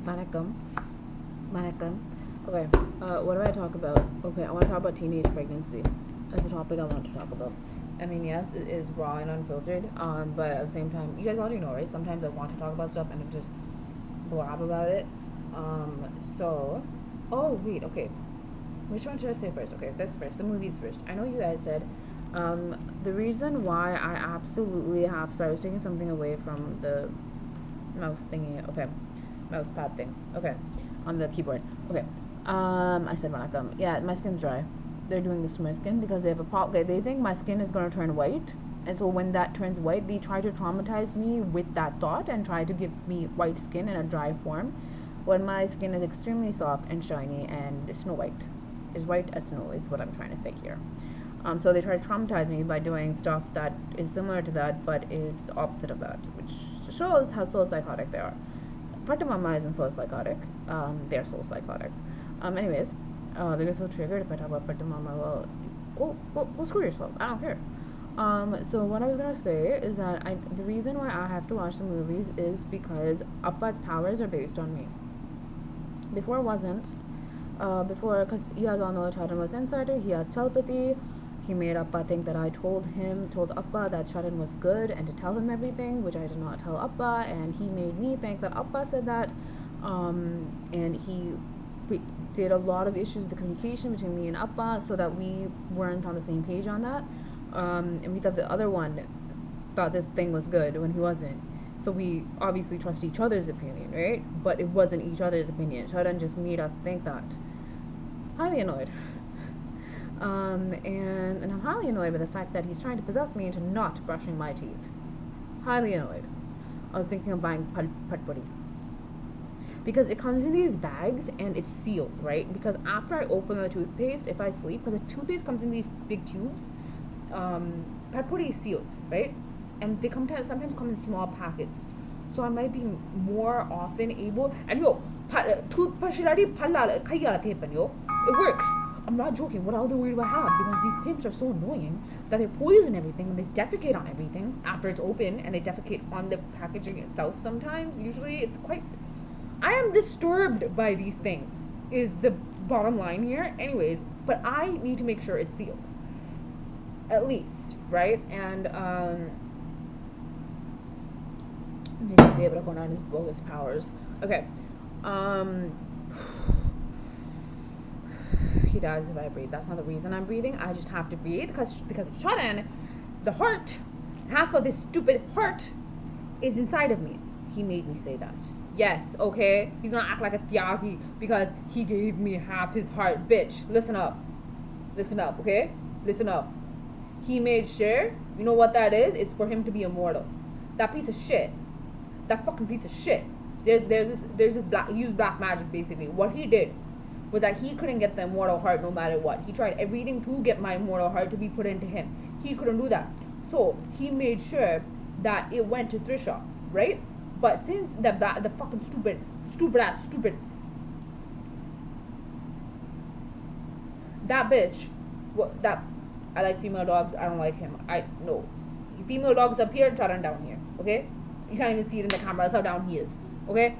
Vanakkam. Vanakkam. Okay, what do I talk about? Okay, I want to talk about teenage pregnancy. That's a topic I want to talk about. I mean, yes, it is raw and unfiltered, but at the same time, you guys already know, right? Sometimes I want to talk about stuff and I just blab about it. Oh, wait, okay. Which one should I say first? Okay, this first. The movies first. I know you guys said, the reason why I absolutely have, sorry, I was taking something away from the mouse thingy. Okay, mouse pad thing. Okay, on the keyboard. Okay, I said vanakkam. Yeah, my skin's dry. They're doing this to my skin because they have a problem. Okay, they think my skin is going to turn white, and so when that turns white, they try to traumatize me with that thought and try to give me white skin in a dry form, when my skin is extremely soft and shiny and snow white. Is white as snow is what I'm trying to say here. So they try to traumatize me by doing stuff that is similar to that, but it's opposite of that, which shows how soul psychotic they are. Part of mama isn't soul psychotic. They're soul psychotic. Anyways, they get so triggered if I talk about part of mama. Well, go screw yourself. I don't care. So what I was gonna say is that the reason why I have to watch the movies is because Appa's powers are based on me. Before it wasn't. Because you guys all know Charan was insider. He has telepathy. He made Appa think that I told Appa that Charan was good and to tell him everything, which I did not tell Appa, and he made me think that Appa said that, and he did a lot of issues with the communication between me and Appa so that we weren't on the same page on that, and we thought the other one thought this thing was good when he wasn't. So we obviously trust each other's opinion, right? But it wasn't each other's opinion. Charan just made us think that. Highly annoyed. And I'm highly annoyed by the fact that he's trying to possess me into not brushing my teeth. Highly annoyed. I was thinking of buying patpuri. Because it comes in these bags and it's sealed, right? Because after I open the toothpaste, if I sleep, because the toothpaste comes in these big tubes, patpuri is sealed, right? And they sometimes come in small packets. So I might be more often able, and toothbrush it works. I'm not joking. What other way do I have? Because these pimps are so annoying that they poison everything and they defecate on everything after it's open, and they defecate on the packaging itself sometimes. Usually it's quite... I am disturbed by these things, is the bottom line here. Anyways, but I need to make sure it's sealed. At least, right? And, basically able to go on his bogus powers. Okay. He dies if I breathe. That's not the reason I'm breathing. I just have to breathe because of Charan, the heart, half of his stupid heart is inside of me. He made me say that. Yes, okay? He's gonna act like a tyagi because he gave me half his heart. Bitch, listen up. Listen up, okay? Listen up. He made sure, you know what that is? It's for him to be immortal. That piece of shit. That fucking piece of shit. There's this black magic basically. What he did was that he couldn't get the immortal heart no matter what. He tried everything to get my immortal heart to be put into him. He couldn't do that. So he made sure that it went to Trisha, right? But since the fucking stupid that bitch, I like female dogs. I don't like him. No. Female dogs up here, Charan down here. Okay? You can't even see it in the camera. That's how down he is. Okay?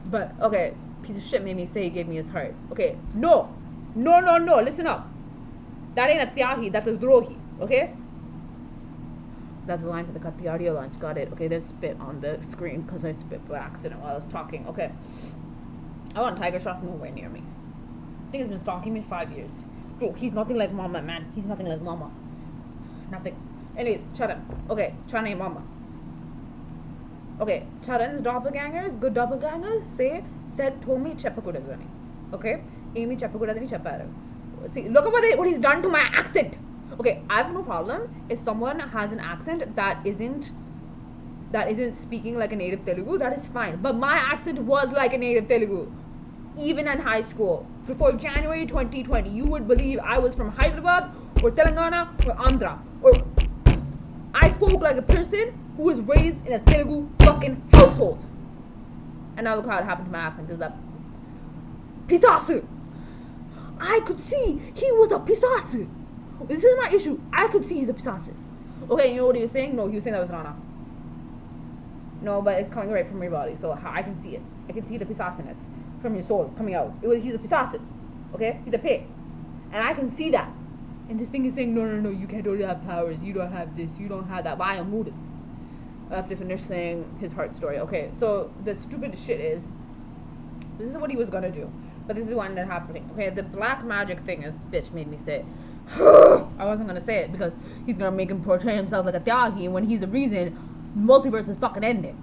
But, okay. Piece of shit made me say he gave me his heart. Okay. No. Listen up. That ain't a tyahi. That's a drohi. Okay? That's the line for the cut the audio launch. Got it. Okay, there's spit on the screen because I spit by accident while I was talking. Okay. I want Tiger Shroff nowhere near me. I think he's been stalking me for 5 years. Bro, he's nothing like mama, man. He's nothing like mama. Nothing. Anyways, Charan. Okay, Charan ain't mama. Okay, Charan's doppelgangers, good doppelgangers, told me Cheppakudadani. Okay? Amy Cheppakudadani Chepparu. See, look at what he's done to my accent. Okay, I have no problem if someone has an accent that isn't speaking like a native Telugu, that is fine. But my accent was like a native Telugu. Even in high school. Before January 2020, you would believe I was from Hyderabad or Telangana or Andhra. Or I spoke like a person who was raised in a Telugu fucking household. And now look how it happened to my accent. Is that Pisasu? I could see he was a Pisasu. This is my issue. I could see he's a Pisasu. Okay, you know what he was saying? No, he was saying that was Rana. No, but it's coming right from your body, so I can see it. I can see the pisaciness from your soul coming out. He's a pisacid, okay? He's a pig, and I can see that. And this thing is saying, no, you don't have powers. You don't have this. You don't have that. But I am moved. I have to finish saying his heart story. Okay, so the stupid shit is, this is what he was gonna do, but this is what ended up happening. Okay, the black magic thing is, bitch made me say it. I wasn't gonna say it because he's gonna make him portray himself like a Tyagi when he's the reason multiverse is fucking ending.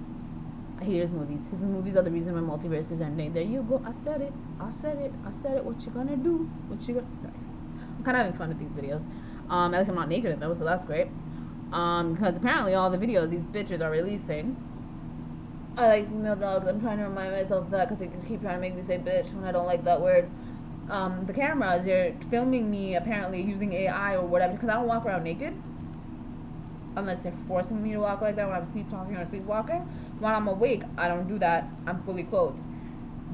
I hate his movies. His movies are the reason my multiverse is ending. There you go. I said it. What you gonna do? Sorry. I'm kind of having fun with these videos. At least I'm not naked in those, so that's great. Because apparently all the videos these bitches are releasing, I like female dogs. I'm trying to remind myself of that because they keep trying to make me say bitch when I don't like that word. The cameras, they're filming me apparently using AI or whatever because I don't walk around naked. Unless they're forcing me to walk like that when I'm sleep talking or sleepwalking. When I'm awake, I don't do that. I'm fully clothed.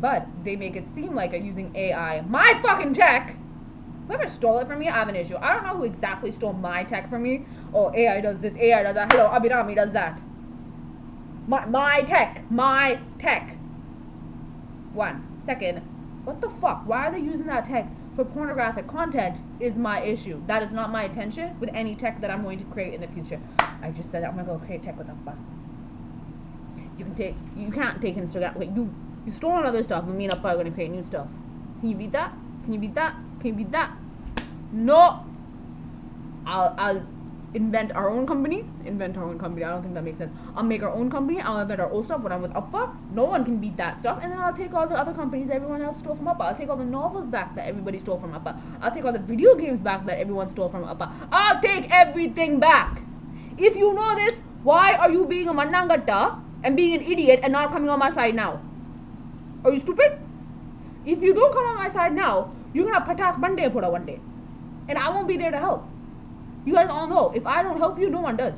But they make it seem like I'm using AI. My fucking tech! Whoever stole it from me, I have an issue. I don't know who exactly stole my tech from me. Oh, AI does this, AI does that. Hello, Abhirami does that. My tech. 1 second. What the fuck? Why are they using that tech for pornographic content is my issue. That is not my intention with any tech that I'm going to create in the future. I just said I'm going to go create tech with Appa. You can't take Instagram. Wait, you stole other stuff, and me and Appa are going to create new stuff. Can you beat that? No. I'll invent our own company. I don't think that makes sense. I'll make our own company. I'll invent our own stuff when I'm with Appa. No one can beat that stuff. And then I'll take all the other companies everyone else stole from Appa. I'll take all the novels back that everybody stole from Appa. I'll take all the video games back that everyone stole from Appa. I'll take everything back. If you know this, why are you being a Mandangata and being an idiot and not coming on my side now? Are you stupid? If you don't come on my side now, you're gonna patak bande pura one day. And I won't be there to help. You guys all know, if I don't help you, no one does.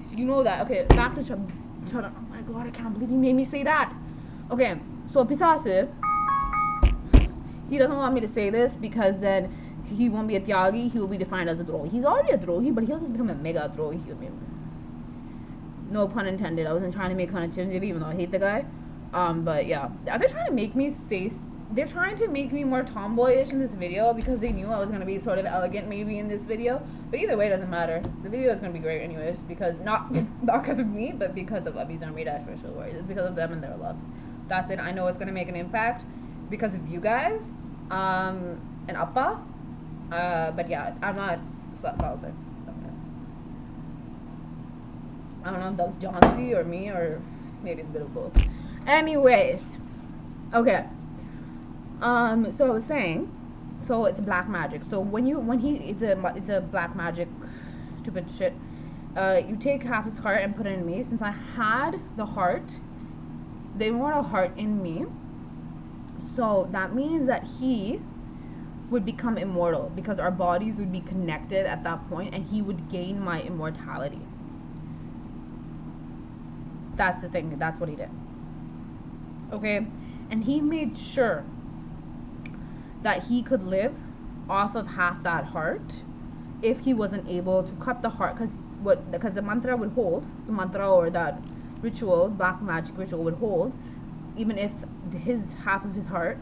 So you know that. Okay, back to shut up. Oh my god, I can't believe you made me say that. Okay, so Pisase, he doesn't want me to say this because then he won't be a Tyagi, he will be defined as a Drohi. He's already a Drohi, but he'll just become a mega Drohi. No pun intended. I wasn't trying to make fun of Chiranjeevi, even though I hate the guy. But yeah, they're trying to make me say. They're trying to make me more tomboyish in this video because they knew I was going to be sort of elegant maybe in this video. But either way, it doesn't matter. The video is going to be great anyways because not because of me, but because of Abhi's Army Dash for sure. It's because of them and their love. That's it. I know it's going to make an impact because of you guys and Appa. But yeah, I'm not Bowser. I don't know if that was John C or me or maybe it's a bit of both. Anyways, okay. So I was saying, so it's black magic. So it's a black magic, stupid shit. You take half his heart and put it in me. Since I had the heart, the immortal heart in me. So that means that he would become immortal because our bodies would be connected at that point, and he would gain my immortality. That's the thing. That's what he did. Okay, and he made sure that he could live off of half that heart if he wasn't able to cut the heart, because the mantra would hold, the mantra or that ritual, black magic ritual would hold, even if his half of his heart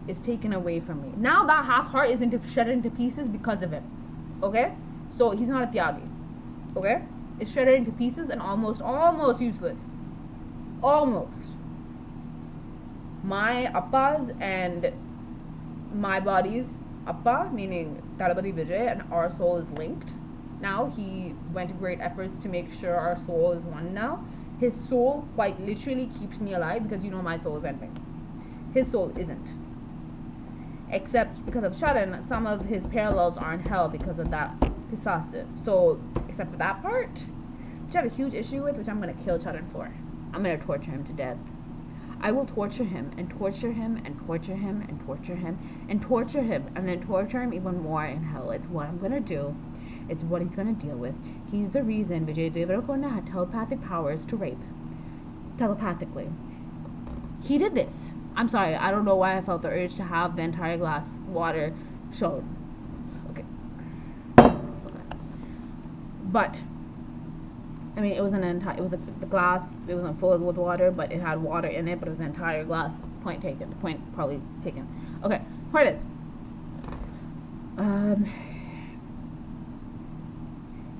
is taken away from me. Now that half heart is shredded into pieces because of him. Okay, so he's not a Tyagi. Okay, it's shredded into pieces and almost useless. Almost. My Appa's and my body's Appa, meaning Talabadi Vijay, and our soul is linked. Now he went to great efforts to make sure our soul is one now. His soul quite literally keeps me alive because you know my soul is ending. His soul isn't. Except because of Sharan, some of his parallels are in hell because of that Pisasa. So, except for that part, which I have a huge issue with, which I'm going to kill Sharan for. I'm going to torture him to death. I will torture him and torture him and torture him and torture him and torture him and then torture him even more in hell. It's what I'm going to do. It's what he's going to deal with. He's the reason Vijay Devarakonda had telepathic powers to rape. Telepathically. He did this. I'm sorry, I don't know why I felt the urge to have the entire glass water shown. Okay. But I mean, it was it was the glass, it wasn't full with water, but it had water in it, but it was an entire glass. Point taken. Point probably taken. Okay, point is,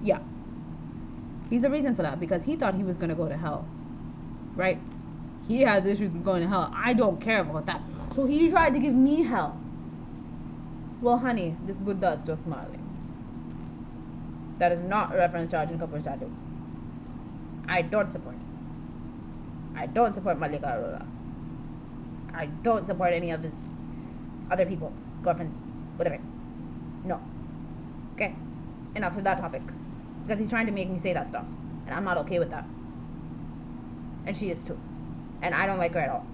yeah. He's the reason for that, because he thought he was going to go to hell. Right? He has issues with going to hell. I don't care about that. So he tried to give me hell. Well, honey, this Buddha is still smiling. That is not a reference to Arjun Kapoor's tattoo. I don't support. I don't support Malika Arora. I don't support any of his other people, girlfriends, whatever. No. Okay? Enough of that topic. Because he's trying to make me say that stuff. And I'm not okay with that. And she is too. And I don't like her at all.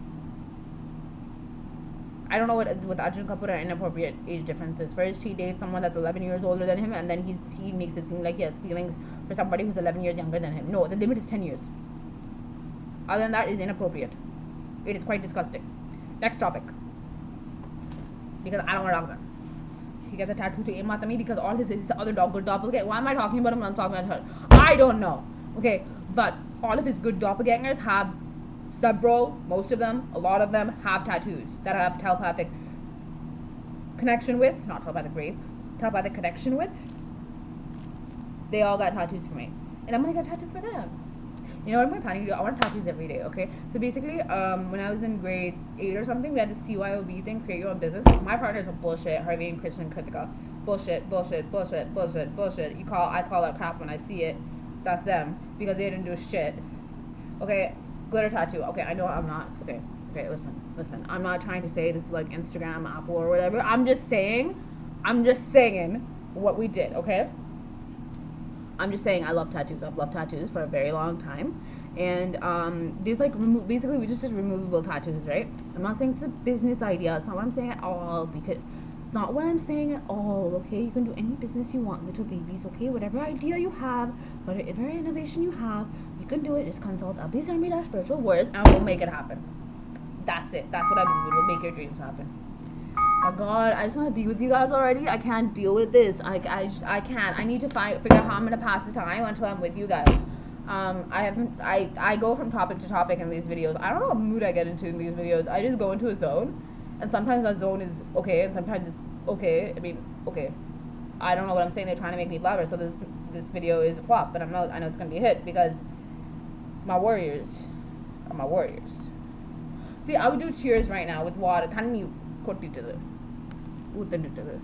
I don't know what with Arjun Kapoor are inappropriate age differences. First, he dates someone that's 11 years older than him, and then he makes it seem like he has feelings for somebody who's 11 years younger than him. No, the limit is 10 years. Other than that, it is inappropriate. It is quite disgusting. Next topic. Because I don't want to talk about it. He gets a tattoo to aim at me because all his is the other good doppelganger. Why am I talking about him when I'm talking about her? I don't know. Okay, but all of his good doppelgangers have several, most of them, a lot of them have tattoos that have telepathic connection with, not telepathic rape, telepathic connection with. They all got tattoos for me. And I'm gonna get a tattoo for them. You know what I'm planning to do? I want tattoos every day, okay? So basically, when I was in grade 8 or something, we had this CYOB thing, create your own business. My partners are bullshit, Harvey and Christian Kritika. Bullshit, bullshit, bullshit, bullshit, bullshit. I call it crap when I see it. That's them, because they didn't do shit. Okay, glitter tattoo. Okay, I know I'm not. Okay, listen. I'm not trying to say this is like Instagram, Apple, or whatever. I'm just saying what we did, okay? I'm just saying I love tattoos. I've loved tattoos for a very long time. And these like basically we just did removable tattoos, right? I'm not saying it's a business idea. It's not what I'm saying at all, because it's not what I'm saying at all, okay? You can do any business you want, little babies, okay? Whatever idea you have, whatever innovation you have, you can do it. Just consult abhi.spiritual words and we'll make it happen. That's it. That's what I believe. We'll make your dreams happen. Oh God, I just want to be with you guys already. I can't deal with this. I can't. I need to figure out how I'm gonna pass the time until I'm with you guys. I go from topic to topic in these videos. I don't know what mood I get into in these videos. I just go into a zone, and sometimes that zone is okay, and sometimes it's okay. I mean, okay. I don't know what I'm saying. They're trying to make me blabber, so this video is a flop. But I know it's gonna be a hit because my warriors are my warriors. See, I would do cheers right now with water. Thanni kottitadu. Uttanitadu.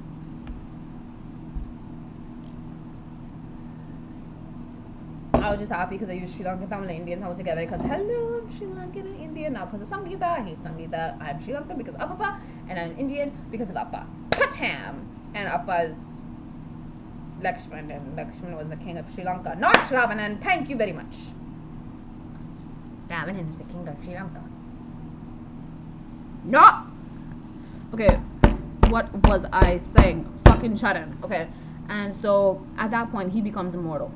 I was just happy because I used Sri Lankan, Tamil, and Indian all together because hello, I'm Sri Lankan and Indian. Now because of Sangeeta, I hate Sangeeta. I'm Sri Lankan because of Appa, and I'm Indian because of Appa. Patam! And Appa is Lakshman, and Lakshman was the king of Sri Lanka, not Ravanan. Thank you very much. Ravanan is the king of Sri Lanka. No! Okay, what was I saying? Fucking shut in. Okay, and so at that point, he becomes immortal.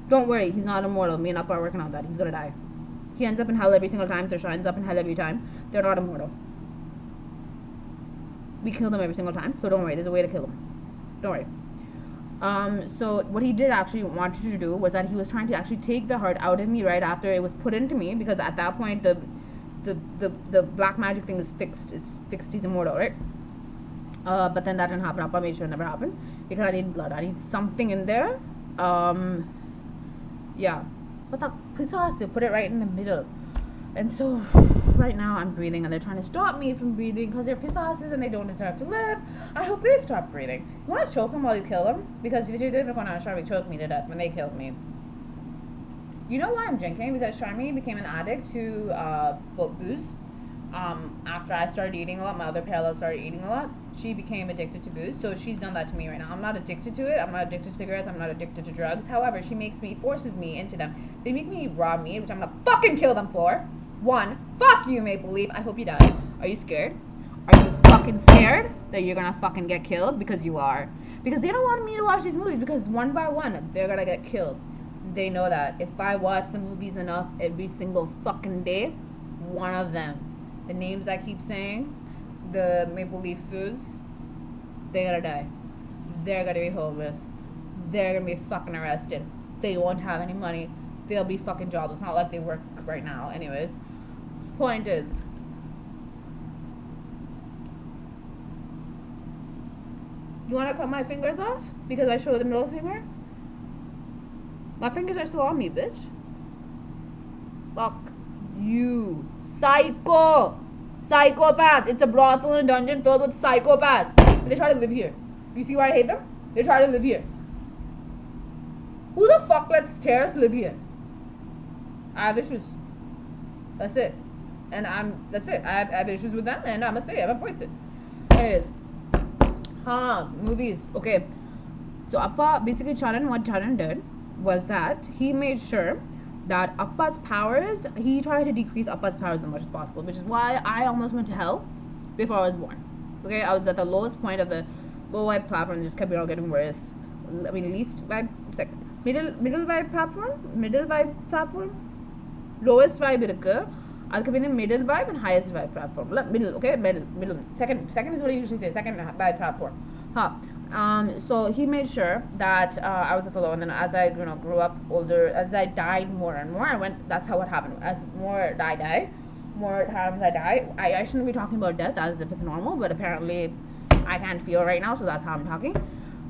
Don't worry, he's not immortal. Me and Appa are working on that. He's gonna die. He ends up in hell every single time. Trisha ends up in hell every time. They're not immortal. We kill them every single time, so don't worry. There's a way to kill them. Don't worry. So what he did actually wanted to do was that he was trying to actually take the heart out of me right after it was put into me, because at that point the black magic thing is fixed. It's fixed. He's immortal, right? But then that didn't happen. Appa made sure it never happened because I need blood. I need something in there. Yeah, but that piss put it right in the middle. And so right now I'm breathing and they're trying to stop me from breathing because they're piss asses and they don't deserve to live. I hope they stop breathing. You want to choke them while you kill them? Because if you did, Sharmi choked me to death when they killed me. You know why I'm drinking? Because Sharmi became an addict to booze. After I started eating a lot, my other parallel started eating a lot. She became addicted to booze, so she's done that to me right now. I'm not addicted to it. I'm not addicted to cigarettes. I'm not addicted to drugs. However, she forces me into them. They make me raw meat, which I'm gonna fucking kill them for. One, fuck you, Maple Leaf. I hope you die. Are you scared? Are you fucking scared that you're gonna fucking get killed? Because you are. Because they don't want me to watch these movies because one by one, they're gonna get killed. They know that. If I watch the movies enough every single fucking day, one of them, the names I keep saying, the Maple Leaf foods, they're gonna die. They're gonna be homeless. They're gonna be fucking arrested. they won't have any money. They'll be fucking jobless. It's not like they work right now. Anyways, point is, you want to cut my fingers off because I show the middle finger? My fingers are still on me, bitch. Fuck you. Psychopath. It's a brothel and a dungeon filled with psychopaths. And they try to live here. You see why I hate them? They try to live here. Who the fuck lets terrorists live here? I have issues. That's it. That's it. I have issues with them and I'm gonna say I'm gonna voice it. Anyways. Movies. Okay. So Appa, basically what Charan did was that he made sure that Appa's powers, he tried to decrease Appa's powers as much as possible, which is why I almost went to hell before I was born. Okay, I was at the lowest point of the low vibe platform and just kept getting worse. I mean, least vibe, middle vibe platform, lowest vibe irukku. அதுக்கு பின்ன middle vibe and highest vibe platform. Middle, okay, middle. Second is what I usually say. Second vibe platform. So he made sure that I was at the low, and then as I grew up older, as I died more and more, that's how it happened. As more more times I die. I shouldn't be talking about death as if it's normal, but apparently I can't feel right now, so that's how I'm talking.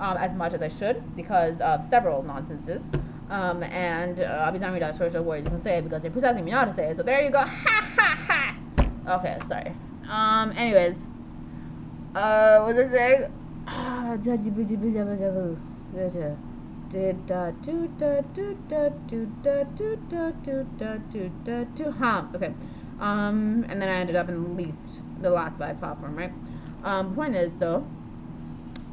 As much as I should because of several nonsenses. And every time we die, social words you can say it because they're protecting me not to say it. So there you go. Ha ha ha. Okay, sorry. Anyways, what was I saying? Okay. And then I ended up in the last vibe platform, right? The point is though,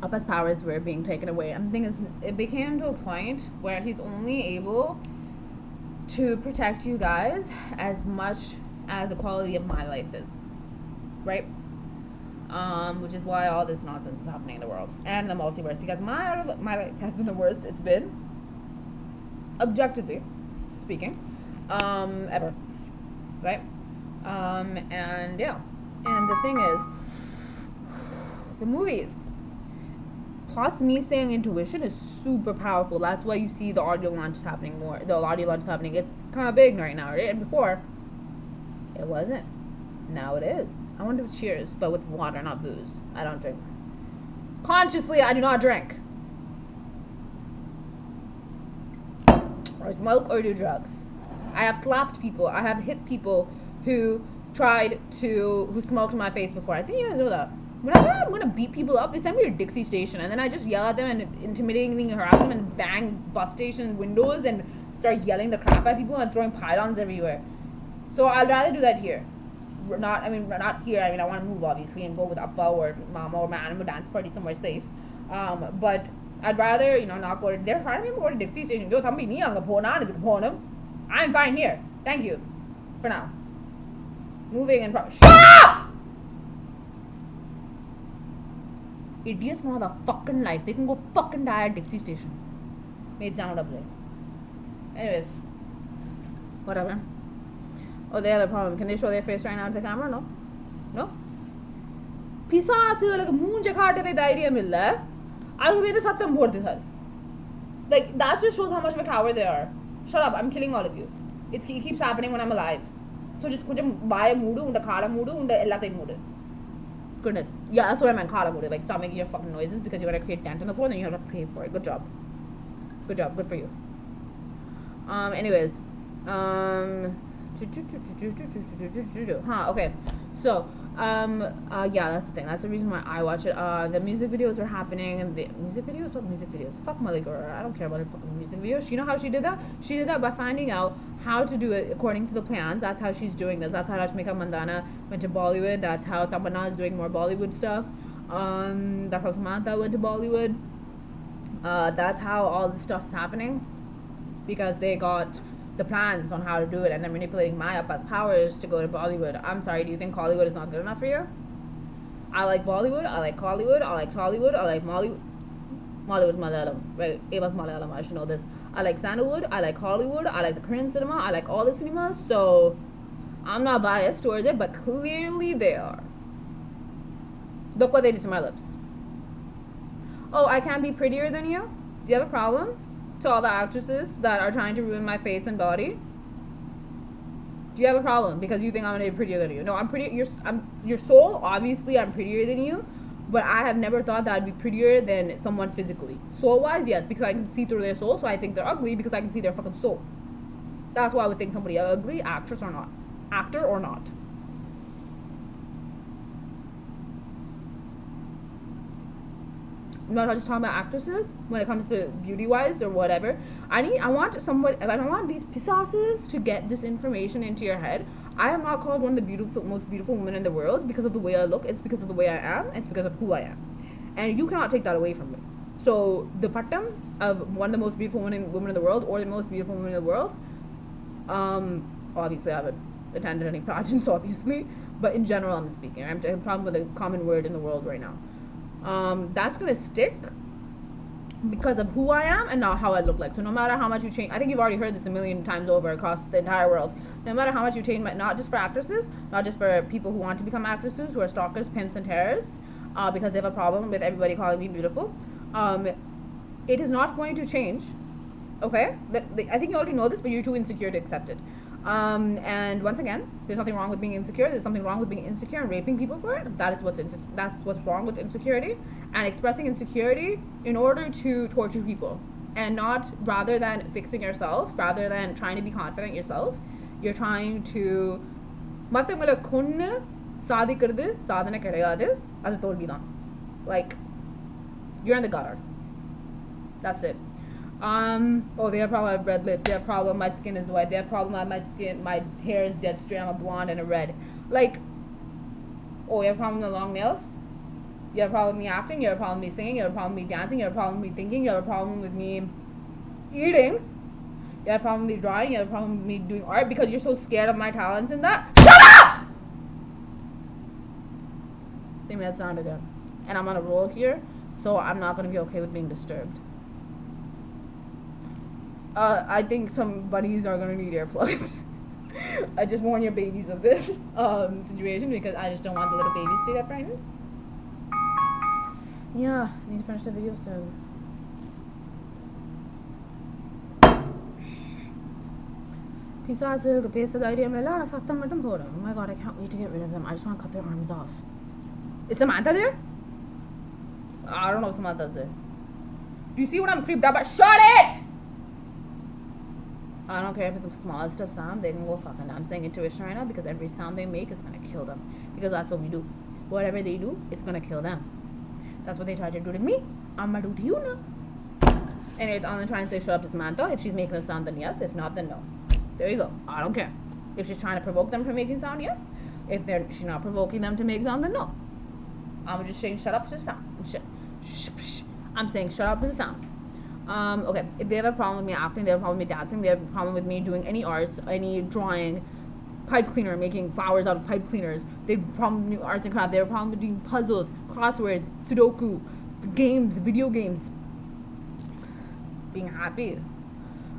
Appa's powers were being taken away, and the thing is, it became to a point where he's only able to protect you guys as much as the quality of my life is, right? Which is why all this nonsense is happening in the world and the multiverse, because my life has been the worst it's been, objectively speaking, ever, right? And yeah, and the thing is, the movies plus me saying intuition is super powerful. That's why you see the audio launch is happening more. The audio launch is happening. It's kind of big right now, right? And before, it wasn't. Now it is. I want to do cheers, but with water, not booze. I don't drink. Consciously, I do not drink. Or smoke or do drugs. I have slapped people. I have hit people who smoked in my face before. I think you guys know that. Whenever I'm gonna beat people up, they send me to Dixie Station, and then I just yell at them and intimidatingly harass them and bang bus station windows and start yelling the crap at people and throwing pylons everywhere. So I'd rather do that here. Not here. I mean, I want to move obviously and go with Appa or Mama or my animal dance party somewhere safe. But I'd rather not go to. They're trying to go to Dixie Station. Yo, thambi nee anga pona anukku. I'm fine here. Thank you. For now. Moving and shut up! Idiots know the fucking life. They can go fucking die at Dixie Station. Made sound up there. Anyways. Whatever. Oh, they have a problem. Can they show their face right now to the camera? No? No? பிசாசுகளுக்கு மூஞ்ச காட்டவே தைரியம் இல்ல அதுக்கு மேல சத்தம் போடுது sir. Like, that just shows how much of a coward they are. Shut up, I'm killing all of you. It keeps happening when I'm alive. So just கொஞ்சம் வாய மூடு, உண்ட காலை மூடு, உண்ட எல்லாத்தையும் மூடு. Goodness. Yeah, that's what I meant, காலை மூடு. Like, stop making your fucking noises because you're gonna create dent in the floor and then you have to pay for it. Good job. Good job. Good for you. Anyways. Okay. So, yeah, that's the thing. That's the reason why I watch it. The music videos are happening, and the music videos? What music videos? Fuck Molly girl. I don't care about her fucking music videos. You know how she did that? She did that by finding out how to do it according to the plans. That's how she's doing this. That's how Rashmika Mandana went to Bollywood. That's how Tamanna is doing more Bollywood stuff. That's how Samantha went to Bollywood. That's how all this stuff is happening, because they got the plans on how to do it, and they're manipulating my Appa's powers to go to Bollywood. I'm sorry, do you think Hollywood is not good enough for you? I like Bollywood, I like Hollywood, I like Tollywood, I like Mollywood. Mollywood's Malayalam, right? Ava's Malayalam, I should know this. I like Sandalwood, I like Hollywood, I like the Korean cinema, I like all the cinemas, so I'm not biased towards it, but clearly they are. Look what they did to my lips. Oh, I can't be prettier than you? Do you have a problem? to all the actresses that are trying to ruin my face and body? Do you have a problem because you think I'm gonna be prettier than you? No, I'm pretty. I'm your soul. Obviously, I'm prettier than you, but I have never thought that I'd be prettier than someone physically. Soul-wise, yes, because I can see through their soul, so I think they're ugly because I can see their fucking soul. That's why I would think somebody ugly, actress or not, actor or not. I'm not just talking about actresses when it comes to beauty-wise or whatever. I want these pisasses to get this information into your head. I am not called one of the most beautiful women in the world because of the way I look. It's because of the way I am. It's because of who I am. And you cannot take that away from me. So the pattam of one of the most beautiful women in the world or the most beautiful woman in the world, obviously I haven't attended any pageants, obviously, but in general I'm speaking. I'm talking about the common word in the world right now. That's gonna stick because of who I am and not how I look like. So no matter how much you change, I think you've already heard this a million times over across the entire world. No matter how much you change, not just for actresses, not just for people who want to become actresses, who are stalkers, pimps, and terrorists, because they have a problem with everybody calling me beautiful. It is not going to change. Okay, I think you already know this, but you're too insecure to accept it. And once again, there's nothing wrong with being insecure. There's something wrong with being insecure and raping people for it. That's what's wrong with insecurity and expressing insecurity in order to torture people, and not rather than fixing yourself, rather than trying to be confident yourself. You're trying to like you're in the gutter. That's it. Oh, they have problem with red lips. They have problem my skin is white. They have problem my hair is dead straight. I'm a blonde and a red. Like, oh, you have a problem with the long nails? You have a problem with me acting? You have a problem with me singing? You have a problem with me dancing? You have a problem with me thinking? You have a problem with me eating? You have a problem with me drawing? You have a problem with me doing art because you're so scared of my talents in that? Shut up! They made that sound again. And I'm on a roll here, so I'm not going to be okay with being disturbed. I think some bunnies are going to need earplugs. I just warn your babies of this situation because I just don't want the little babies to get frightened. Yeah, I need to finish the video soon. Besides the base of the idea, oh my god, I can't wait to get rid of them. I just want to cut their arms off. Is Samantha there? I don't know if Samantha's there. Do you see what I'm creeped out by? Shut it! I don't care if it's the smallest of sound, they can go fucking down. I'm saying intuition right now because every sound they make is gonna kill them. Because that's what we do. Whatever they do, it's gonna kill them. That's what they tried to do to me. I'm gonna do to you now. Anyways, I'm gonna try and say shut up to Samantha. If she's making a sound, then yes. If not, then no. There you go. I don't care. If she's trying to provoke them from making sound, yes. If she's not provoking them to make sound, then no. I'm just saying shut up to the sound. I'm saying shut up to the sound. Okay, if they have a problem with me acting, they have a problem with me dancing, they have a problem with me doing any arts, any drawing, pipe cleaner, making flowers out of pipe cleaners, they have a problem with doing arts and crafts, they have a problem with doing puzzles, crosswords, sudoku, games, video games, being happy.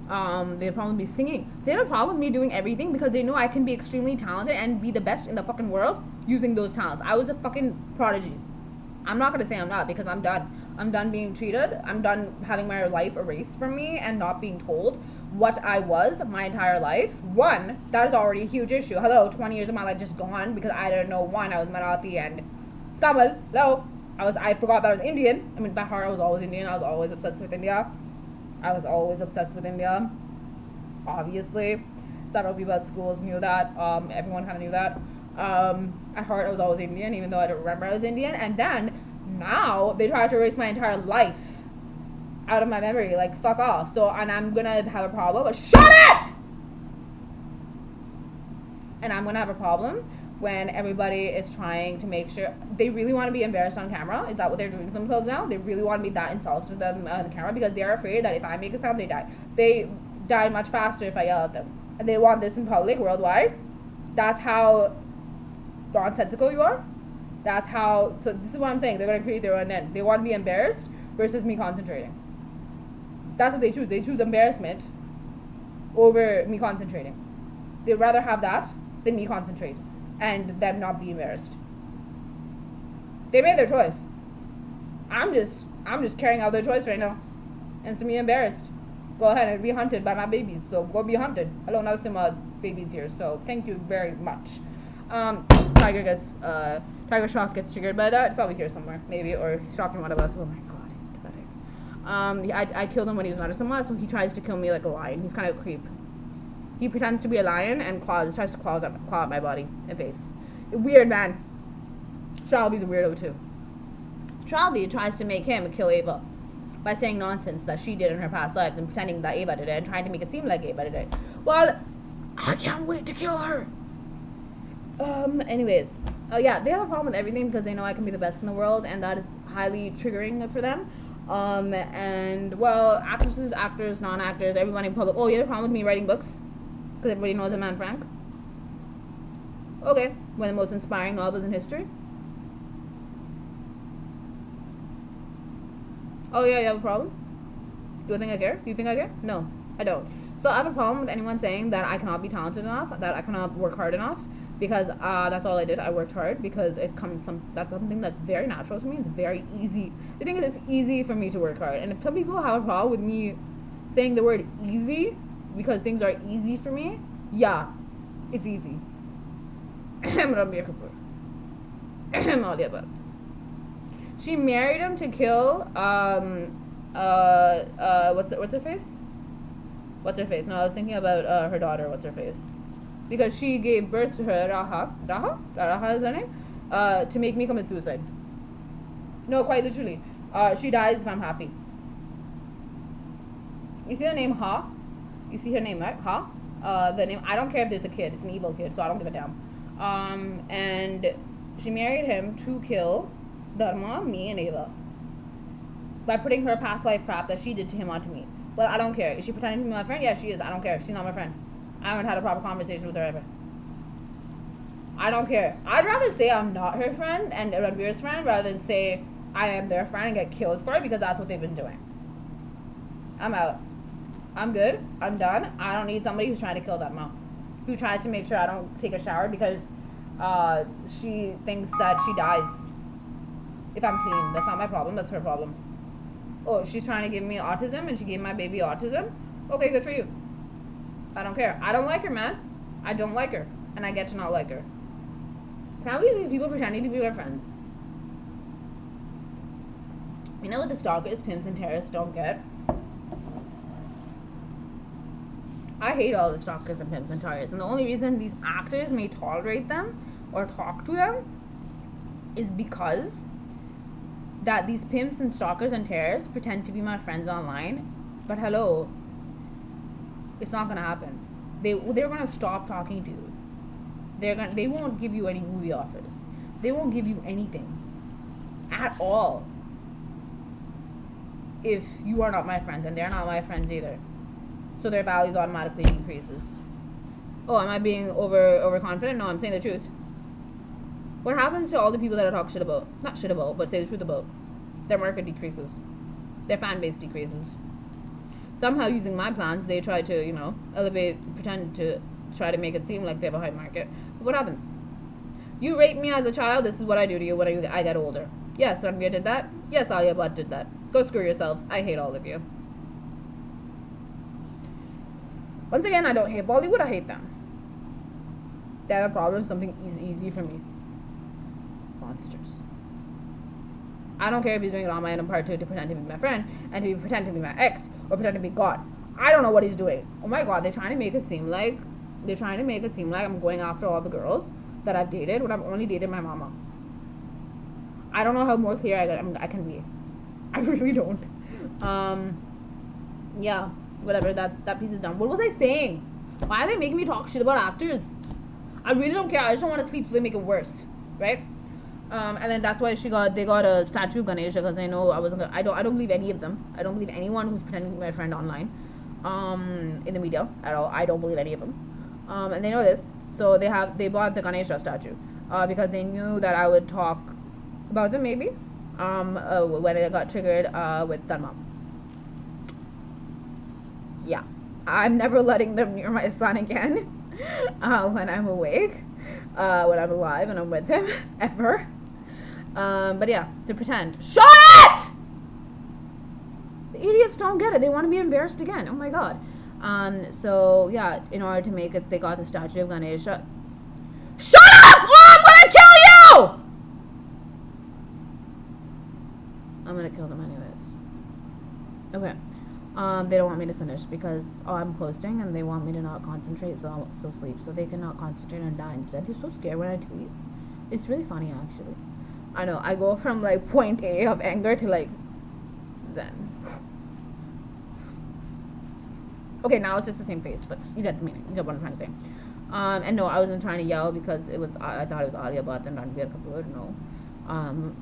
They have a problem with me singing. They have a problem with me doing everything because they know I can be extremely talented and be the best in the fucking world using those talents. I was a fucking prodigy. I'm not gonna say I'm not because I'm done. I'm done being treated. I'm done having my life erased from me and not being told what I was my entire life. One, that is already a huge issue. Hello, 20 years of my life just gone because I didn't know one, I was Marathi and Tamil. Hello. I forgot that I was Indian. I mean, by heart I was always Indian. I was always obsessed with India. Obviously. Several people at schools knew that. Everyone kind of knew that. At heart I was always Indian, even though I don't remember I was Indian. And then now they try to erase my entire life out of my memory. Like, fuck off. So, and I'm gonna have a problem. But shut it! And I'm gonna have a problem when everybody is trying to make sure they really want to be embarrassed on camera. Is that what they're doing to themselves now? They really want to be that insulted to them on the camera because they're afraid that if I make a sound, they die. They die much faster if I yell at them. And they want this in public, worldwide. That's how nonsensical you are. That's how, so this is what I'm saying. They're going to create their own end. They want to be embarrassed versus me concentrating. That's what they choose. They choose embarrassment over me concentrating. They'd rather have that than me concentrate and them not be embarrassed. They made their choice. I'm just carrying out their choice right now. And it's me embarrassed. Go ahead and be hunted by my babies. So go be hunted. Hello, not Sima's babies here. So thank you very much. Tiger Shroff gets triggered by that. Probably here somewhere, maybe, or he's stalking one of us. Oh my god, he's pathetic. I killed him when he was not a Sima, so he tries to kill me like a lion. He's kind of a creep. He pretends to be a lion and tries to claw at my body and face. Weird man. Shelby's a weirdo too. Shelby tries to make him kill Ava by saying nonsense that she did in her past life and pretending that Ava did it and trying to make it seem like Ava did it. Well, I can't wait to kill her. Anyways. Oh yeah, they have a problem with everything because they know I can be the best in the world, and that is highly triggering for them. And well, actresses, actors, non-actors, everybody in public. Oh, you have a problem with me writing books? Because everybody knows I'm Anne Frank. Okay, one of the most inspiring novels in history. Oh yeah, you have a problem? Do you think I care? Do you think I care? No, I don't. So I have a problem with anyone saying that I cannot be talented enough, that I cannot work hard enough, because that's all I did. I worked hard because that's something that's very natural to me. It's very easy. The thing is, it's easy for me to work hard. And if some people have a problem with me saying the word easy because things are easy for me, yeah, it's easy. Arjun Kapoor. All the above. She married him to kill what's her face? What's her face? No, I was thinking about her daughter. What's her face? Because she gave birth to her, Raha is her name, to make me commit suicide. No, quite literally. She dies if I'm happy. You see the name Ha? You see her name, right? Ha? The name, I don't care if there's a kid. It's an evil kid, so I don't give a damn. And she married him to kill Dharma, me, and Ava. By putting her past life crap that she did to him onto me. Well, I don't care. Is she pretending to be my friend? Yeah, she is. I don't care. She's not my friend. I haven't had a proper conversation with her ever. I don't care. I'd rather say I'm not her friend and Ranveer's friend rather than say I am their friend and get killed for it, because that's what they've been doing. I'm out. I'm good. I'm done. I don't need somebody who's trying to kill that mom. Who tries to make sure I don't take a shower because she thinks that she dies if I'm clean. That's not my problem. That's her problem. Oh, she's trying to give me autism and she gave my baby autism? Okay, good for you. I don't care. I don't like her, man. I don't like her. And I get to not like her. Can't we see people pretending to be our friends? You know what the stalkers, pimps, and terrorists don't get? I hate all the stalkers and pimps and terrorists. And the only reason these actors may tolerate them or talk to them is because that these pimps and stalkers and terrorists pretend to be my friends online. But hello, it's not gonna happen. They're gonna stop talking to you. They won't give you any movie offers. They won't give you anything at all if you are not my friends, and they're not my friends either. So their values automatically decreases. Oh, am I being overconfident? No, I'm saying the truth. What happens to all the people that I talk shit about? Not shit about, but say the truth about. Their market decreases. Their fan base decreases. Somehow, using my plans, they try to, elevate, pretend to try to make it seem like they have a high market. But what happens? You raped me as a child, this is what I do to you when I get older. Yes, Ranveer did that. Yes, Alia Bhatt did that. Go screw yourselves. I hate all of you. Once again, I don't hate Bollywood, I hate them. They have a problem, something is easy for me. Monsters. I don't care if he's doing Ramayanam Part 2 to pretend to be my friend, and to pretend to be my ex, or pretend to be God. I don't know what he's doing. Oh my god, they're trying to make it seem like I'm going after all the girls that I've dated when I've only dated my mama. I don't know how more clear I can be. I really don't. Yeah, whatever, that piece is done. What was I saying? Why are they making me talk shit about actors? I really don't care. I just don't want to sleep, so they make it worse, right? And then that's why they got a statue of Ganesha, because they know I don't believe any of them. I don't believe anyone who's pretending to be my friend online, in the media at all. I don't believe any of them. And they know this, so they bought the Ganesha statue, because they knew that I would talk about them maybe, when it got triggered, with Dharma. Yeah, I'm never letting them near my son again, when I'm awake, when I'm alive and I'm with him, ever. But yeah, to pretend. Shut it! The idiots don't get it. They want to be embarrassed again. Oh my god. So yeah, in order to make it, they got the statue of Ganesha. Shut up! Or I'm gonna kill you! I'm gonna kill them anyways. Okay. They don't want me to finish because I'm posting and they want me to not concentrate, so I'll still sleep. So they cannot concentrate and die instead. They're so scared when I tweet. It's really funny actually. I know, I go from like point A of anger to like zen. Okay, now it's just the same face, but you get the meaning. You get what I'm trying to say. And no, I wasn't trying to yell because I thought it was Alia Bhatt and Arjun Kapoor. No.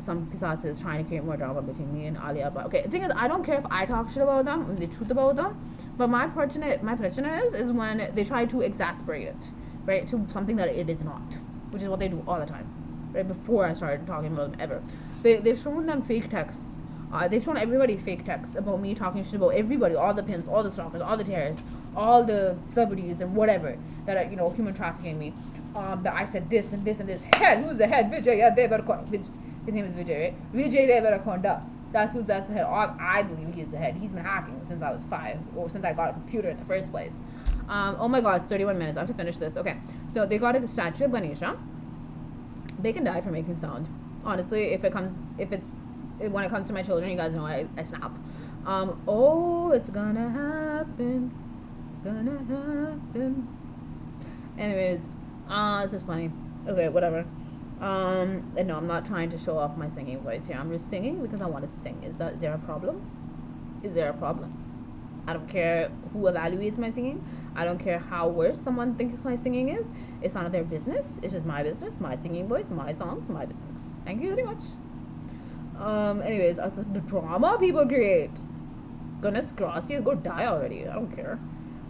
Some Pisas is trying to create more drama between me and Alia Bhatt. Okay, the thing is, I don't care if I talk shit about them, the truth about them, but my question is when they try to exasperate it, right, to something that it is not, which is what they do all the time, right, before I started talking about them ever. They've shown them fake texts. They've shown everybody fake texts about me talking shit about everybody, all the pimps, all the stalkers, all the terrorists, all the celebrities and whatever that are, human trafficking me. That I said this and this and this. Head, who's the head? Vijay Deverakonda. His name is Vijay, right? Vijay Deverakonda. That's the head. I believe he's the head. He's been hacking since I was 5, or since I got a computer in the first place. Oh my god, 31 minutes. I have to finish this. Okay, so they got a statue of Ganesha. They can die for making sound. Honestly, when it comes to my children, you guys know I snap. Oh, it's gonna happen. It's gonna happen. Anyways. This is funny. Okay, whatever. And no, I'm not trying to show off my singing voice here. I'm just singing because I want to sing. Is there a problem? Is there a problem? I don't care who evaluates my singing. I don't care how worse someone thinks my singing is. It's none of their business. It's just my business, my singing voice, my songs, my business. Thank you very much. Anyways, the drama people create. Goodness gracious, go die already. I don't care.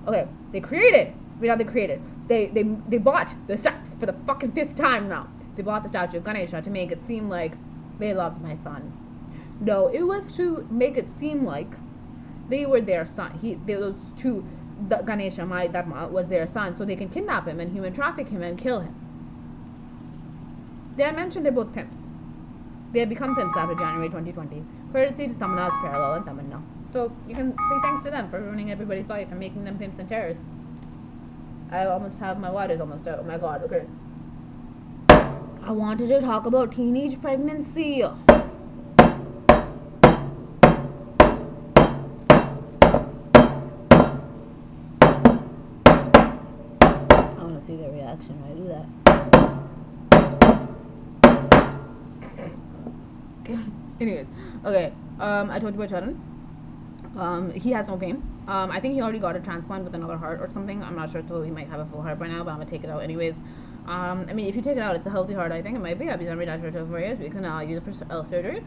Okay, they created. They bought the statue for the fucking 5th time now. They bought the statue of Ganesha to make it seem like they loved my son. No, it was to make it seem like they were their son. Those two, Ganesha, my Dharma, was their son, so they can kidnap him and human traffic him and kill him. Did I mention they're both pimps? They have become pimps after January 2020, courtesy to Tamanna's Parallel and Tamanna. So you can say thanks to them for ruining everybody's life and making them pimps and terrorists. I almost have my water's almost out. Oh my god, okay. I wanted to talk about teenage pregnancy. I want to see their reaction when I do that. Okay. Anyways, okay. I told you about Sharon. He has no pain. I think he already got a transplant with another heart or something. I'm not sure, so he might have a full heart by now, but I'm gonna take it out anyways. I mean, if you take it out, it's a healthy heart. I think it might be. I've been on for 4 years. We can use it for surgery.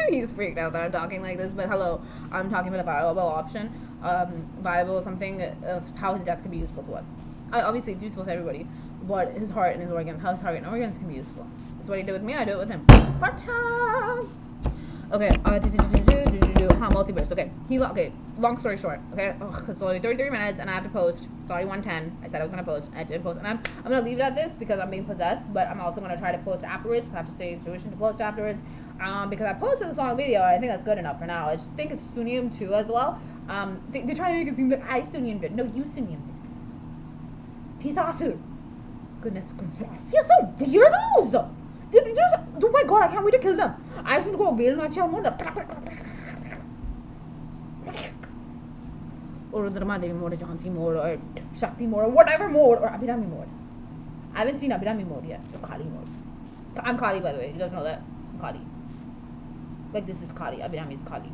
He's freaked out that I'm talking like this, but hello, I'm talking about a viable option, viable something of how his death can be useful to us. Obviously, it's useful to everybody, but his heart and his organs, how his heart and organs can be useful. That's what he did with me. I do it with him. Okay, multiverse. Okay, long story short, okay, because it's only 33 minutes and I have to post. Sorry, 110. I said I was gonna post. I did post, and I'm gonna leave it at this because I'm being possessed. But I'm also gonna try to post afterwards. I have to stay in tuition to post afterwards. Because I posted this long video, and I think that's good enough for now. I just think it's Sunnium too as well. They're trying to make it seem like I Sunnium did. No, you Sunnium did. Pisasu. Goodness gracious, you're so weirdos. Oh my god, I can't wait to kill them. I should go real much more. Or Rudra Devi mode, Jhansi mode, or Shakti mode, or whatever mode, or Abhirami mode. I haven't seen Abhirami mode yet, or Kali mode. I'm Kali, by the way. You guys know that? I'm Kali. Like, this is Kali. Abhirami is Kali.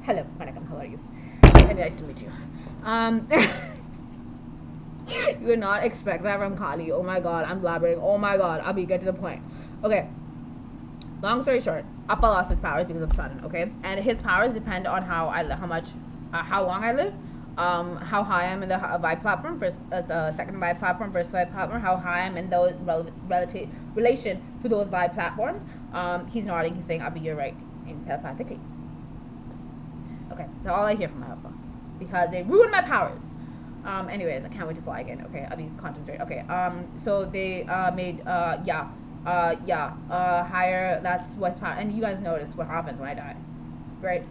Hello, Manakam, how are you? And nice to meet you. You would not expect that from Kali. Oh my god, I'm blabbering. Oh my god, Abhi, get to the point. Okay. Long story short, Appa lost his powers because of Sharan, okay? And his powers depend on how long I live, how high I am in the vibe platform, first, the second vibe platform, first vibe platform, how high I am in those relation to those vibe platforms. He's nodding, he's saying, Abhi, you're right, and telepathically. Okay, that's all I hear from my Appa. Because they ruined my powers. Anyways, I can't wait to fly again, okay? Abhi, concentrate. Okay, so they made, higher, that's what's, and you guys notice what happens when I die, right?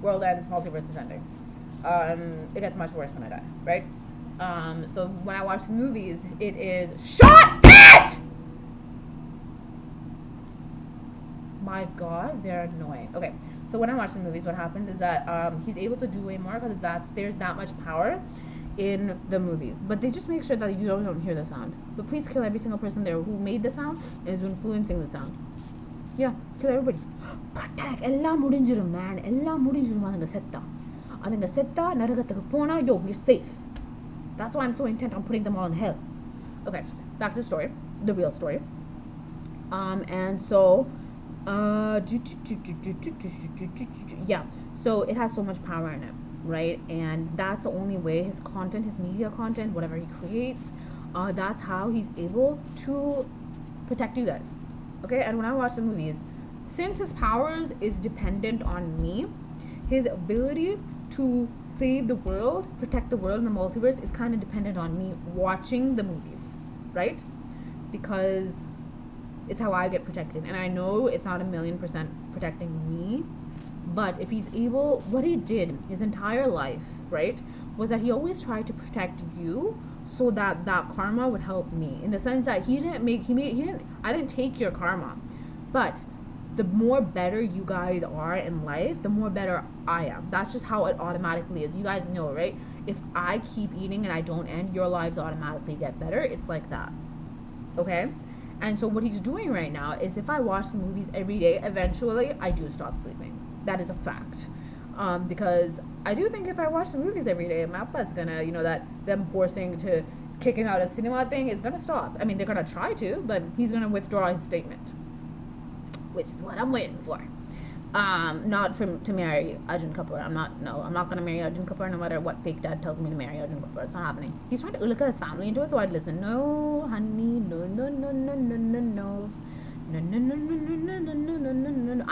world ends, multiverse is ending. It gets much worse when I die, right? So when I watch the movies, it is shut it. My God, they're annoying. Okay, so when I watch the movies, what happens is that he's able to do way more because there's that much power in the movies. But they just make sure that you don't hear the sound. But please kill every single person there who made the sound and is influencing the sound. Yeah, kill everybody. Protect. எல்லாம் முடிஞ்சிரும் man. எல்லாம் முடிஞ்சிரும் அதுங்க செத்தா நரகத்துக்கு போனா yo, you're safe. That's why I'm so intent on putting them all in hell. Okay, back to the story, the real story. And so, yeah. So it has so much power in it, right? And that's the only way his content, his media content, whatever he creates, that's how he's able to protect you guys. Okay, and when I watch the movies, since his powers is dependent on me, his ability to save the world, protect the world in the multiverse is kind of dependent on me watching the movies, right? Because it's how I get protected. And I know it's not 1,000,000% protecting me, but if he's able, what he did his entire life, right, was that he always tried to protect you so that that karma would help me, in the sense that I didn't take your karma, but the more better you guys are in life, the more better I am. That's just how it automatically is. You guys know, right? If I keep eating and I don't end, your lives automatically get better. It's like that. Okay? And so what he's doing right now is, if I watch the movies every day, eventually I do stop sleeping. That is a fact. Because I do think if I watch the movies every day, Mappa's gonna, that them forcing to kick him out of cinema thing is gonna stop. I mean, they're gonna try to, but he's gonna withdraw his statement, which is what I'm waiting for. Not to marry Arjun Kapoor. I'm not gonna marry Arjun Kapoor no matter what fake dad tells me to marry Arjun Kapoor. It's not happening. He's trying to look at his family into it, so I'd listen. No, honey, no.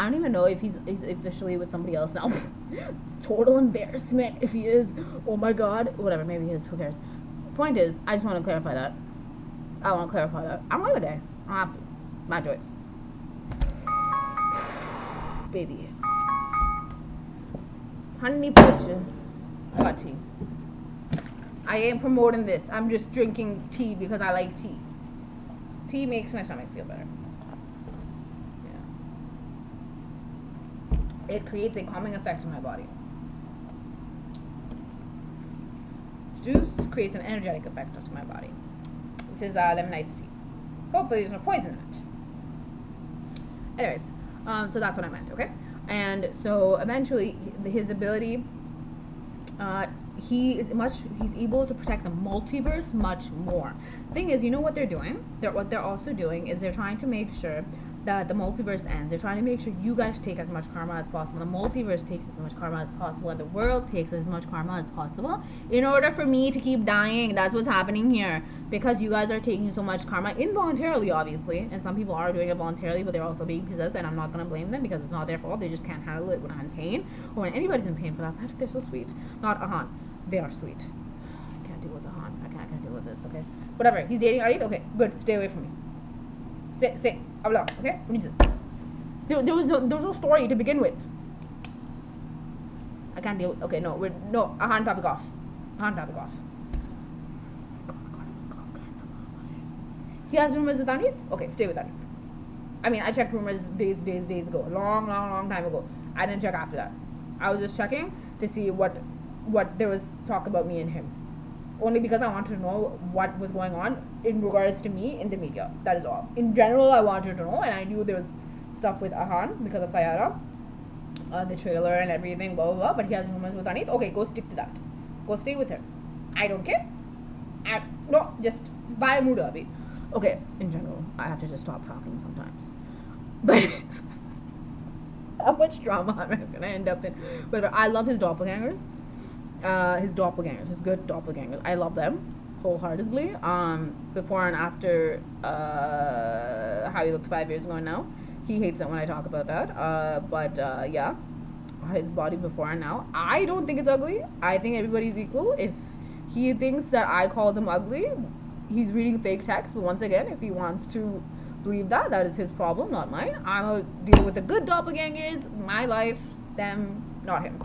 I don't even know if he's officially with somebody else now. Total embarrassment if he is. Oh my God. Whatever, maybe he is. Who cares? Point is, I just want to clarify that. I'm not a guy. I'm happy. My choice. Baby. Honey poacher. I got tea. I ain't promoting this. I'm just drinking tea because I like tea. Tea makes my stomach feel better. Yeah. It creates a calming effect in my body. Juice creates an energetic effect onto my body. This is lemon iced tea. Hopefully there's no poison in it. Anyways. So that's what I meant, okay? And so eventually his ability, he's able to protect the multiverse much more. Thing is, you know what they're doing? What they're also doing is they're trying to make sure that the multiverse ends. They're trying to make sure you guys take as much karma as possible. The multiverse takes as much karma as possible, and the world takes as much karma as possible in order for me to keep dying. That's what's happening here. Because you guys are taking so much karma involuntarily, obviously, and some people are doing it voluntarily, but they're also being possessed, and I'm not going to blame them because it's not their fault. They just can't handle it when I'm in pain, or when anybody's in pain for that fact. They're so sweet. Not Ahan. They are sweet. I can't deal with Ahan. I can't deal with this, okay? Whatever. He's dating Arif? Okay, good. Stay away from me. Stay. Okay? There was no story to begin with. I can't deal with. Okay, no. Ahan, topic off. He has rumors with Anif? Okay, stay with Anif. I mean, I checked rumors days ago. Long time ago. I didn't check after that. I was just checking to see what there was talk about me and him. Only because I wanted to know what was going on in regards to me in the media. That is all. In general, I wanted to know, and I knew there was stuff with Ahan because of Sayara, the trailer and everything, blah, blah, blah. But he has rumors with Anit. Okay, go stick to that. Go stay with her. I don't care. No, just buy a mood abhi. Okay, in general, I have to just stop talking sometimes. But how much drama am I going to end up in? But I love his doppelgangers. His good doppelgangers. I love them wholeheartedly. Before and after how he looked 5 years ago now. He hates it when I talk about that. But yeah, his body before and now. I don't think it's ugly. I think everybody's equal. If he thinks that I called him ugly, he's reading fake text. But once again, if he wants to believe that is his problem, not mine. I'm gonna deal with the good doppelgangers, my life, them, not him.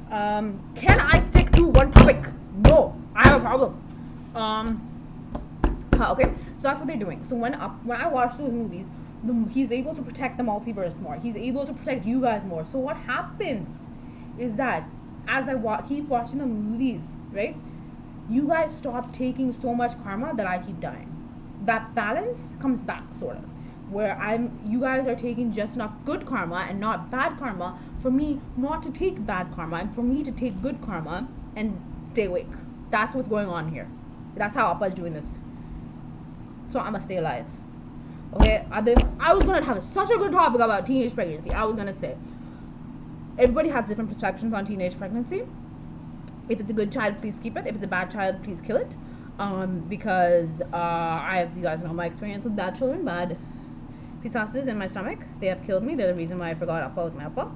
Can I stick to one topic? No, I have a problem. Okay, so that's what they're doing. So when I watch those movies, he's able to protect the multiverse more. He's able to protect you guys more. So what happens is that as I keep watching the movies, right, you guys stop taking so much karma that I keep dying. That balance comes back, sort of, where you guys are taking just enough good karma and not bad karma for me not to take bad karma and for me to take good karma and stay awake. That's what's going on here. That's how Appa is doing this. So I'ma stay alive. Okay, I was gonna have such a good topic about teenage pregnancy. I was gonna say everybody has different perceptions on teenage pregnancy. If it's a good child, please keep it. If it's a bad child, please kill it. Because you guys know my experience with bad children, bad pistaches in my stomach. They have killed me. They're the reason why I forgot Appa was my Appa.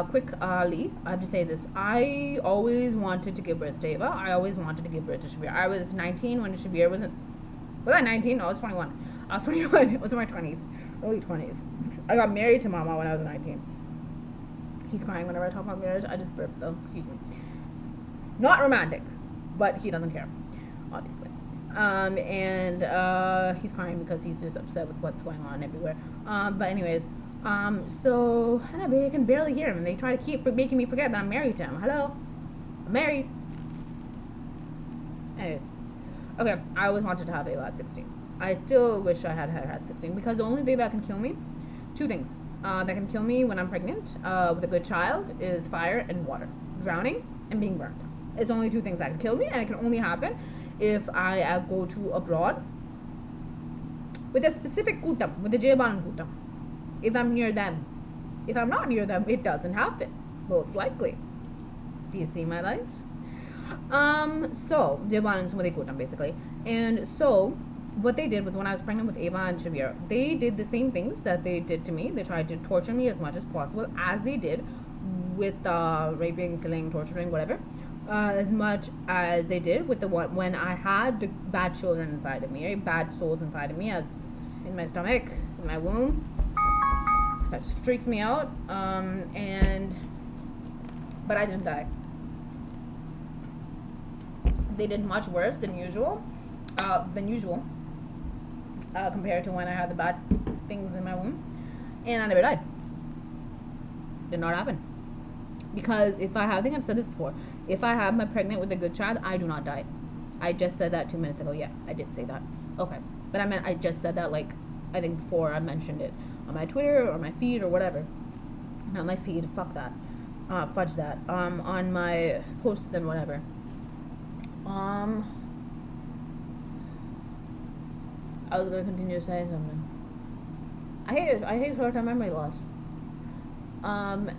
Quickly, I have to say this. I always wanted to give birth to Ava. I always wanted to give birth to Shabir. I was 19 when Shabir wasn't. Was I 19? No, I was 21. I was 21. It was in my 20s. Early 20s. I got married to Mama when I was 19. He's crying whenever I talk about marriage. I just burped though. Excuse me. Not romantic, but he doesn't care, obviously. He's crying because he's just upset with what's going on everywhere. But anyways, so I can barely hear him, and they try to keep making me forget that I'm married to him. Hello, I'm married. Anyways, okay, I always wanted to have Ava at 16. I still wish I had her at 16 because the only thing that can kill me, two things that can kill me when I'm pregnant with a good child is fire and water, drowning and being burnt. It's only two things that can kill me, and it can only happen if I go to abroad with a specific kutam, with the Jayban kutam. If I'm near them. If I'm not near them, it doesn't happen. Most likely. Do you see my life? So, Jayban and Sumadi kutam, basically. And so, what they did was when I was pregnant with Ava and Shabir, they did the same things that they did to me. They tried to torture me as much as possible, as they did with raping, killing, torturing, whatever. As much as they did with the one when I had the bad children inside of me, right? Bad souls inside of me, as in my stomach, in my womb. That freaks me out. But I didn't die. They did much worse than usual, compared to when I had the bad things in my womb, and I never died. Did not happen. Because I think I've said this before, if I have my pregnant with a good child, I do not die. I just said that 2 minutes ago. Yeah, I did say that. Okay. But I just said that, like, I think before I mentioned it on my Twitter or my feed or whatever. Not my feed, fuck that. Fudge that. On my posts and whatever. I was gonna continue saying something. I hate short-term memory loss. And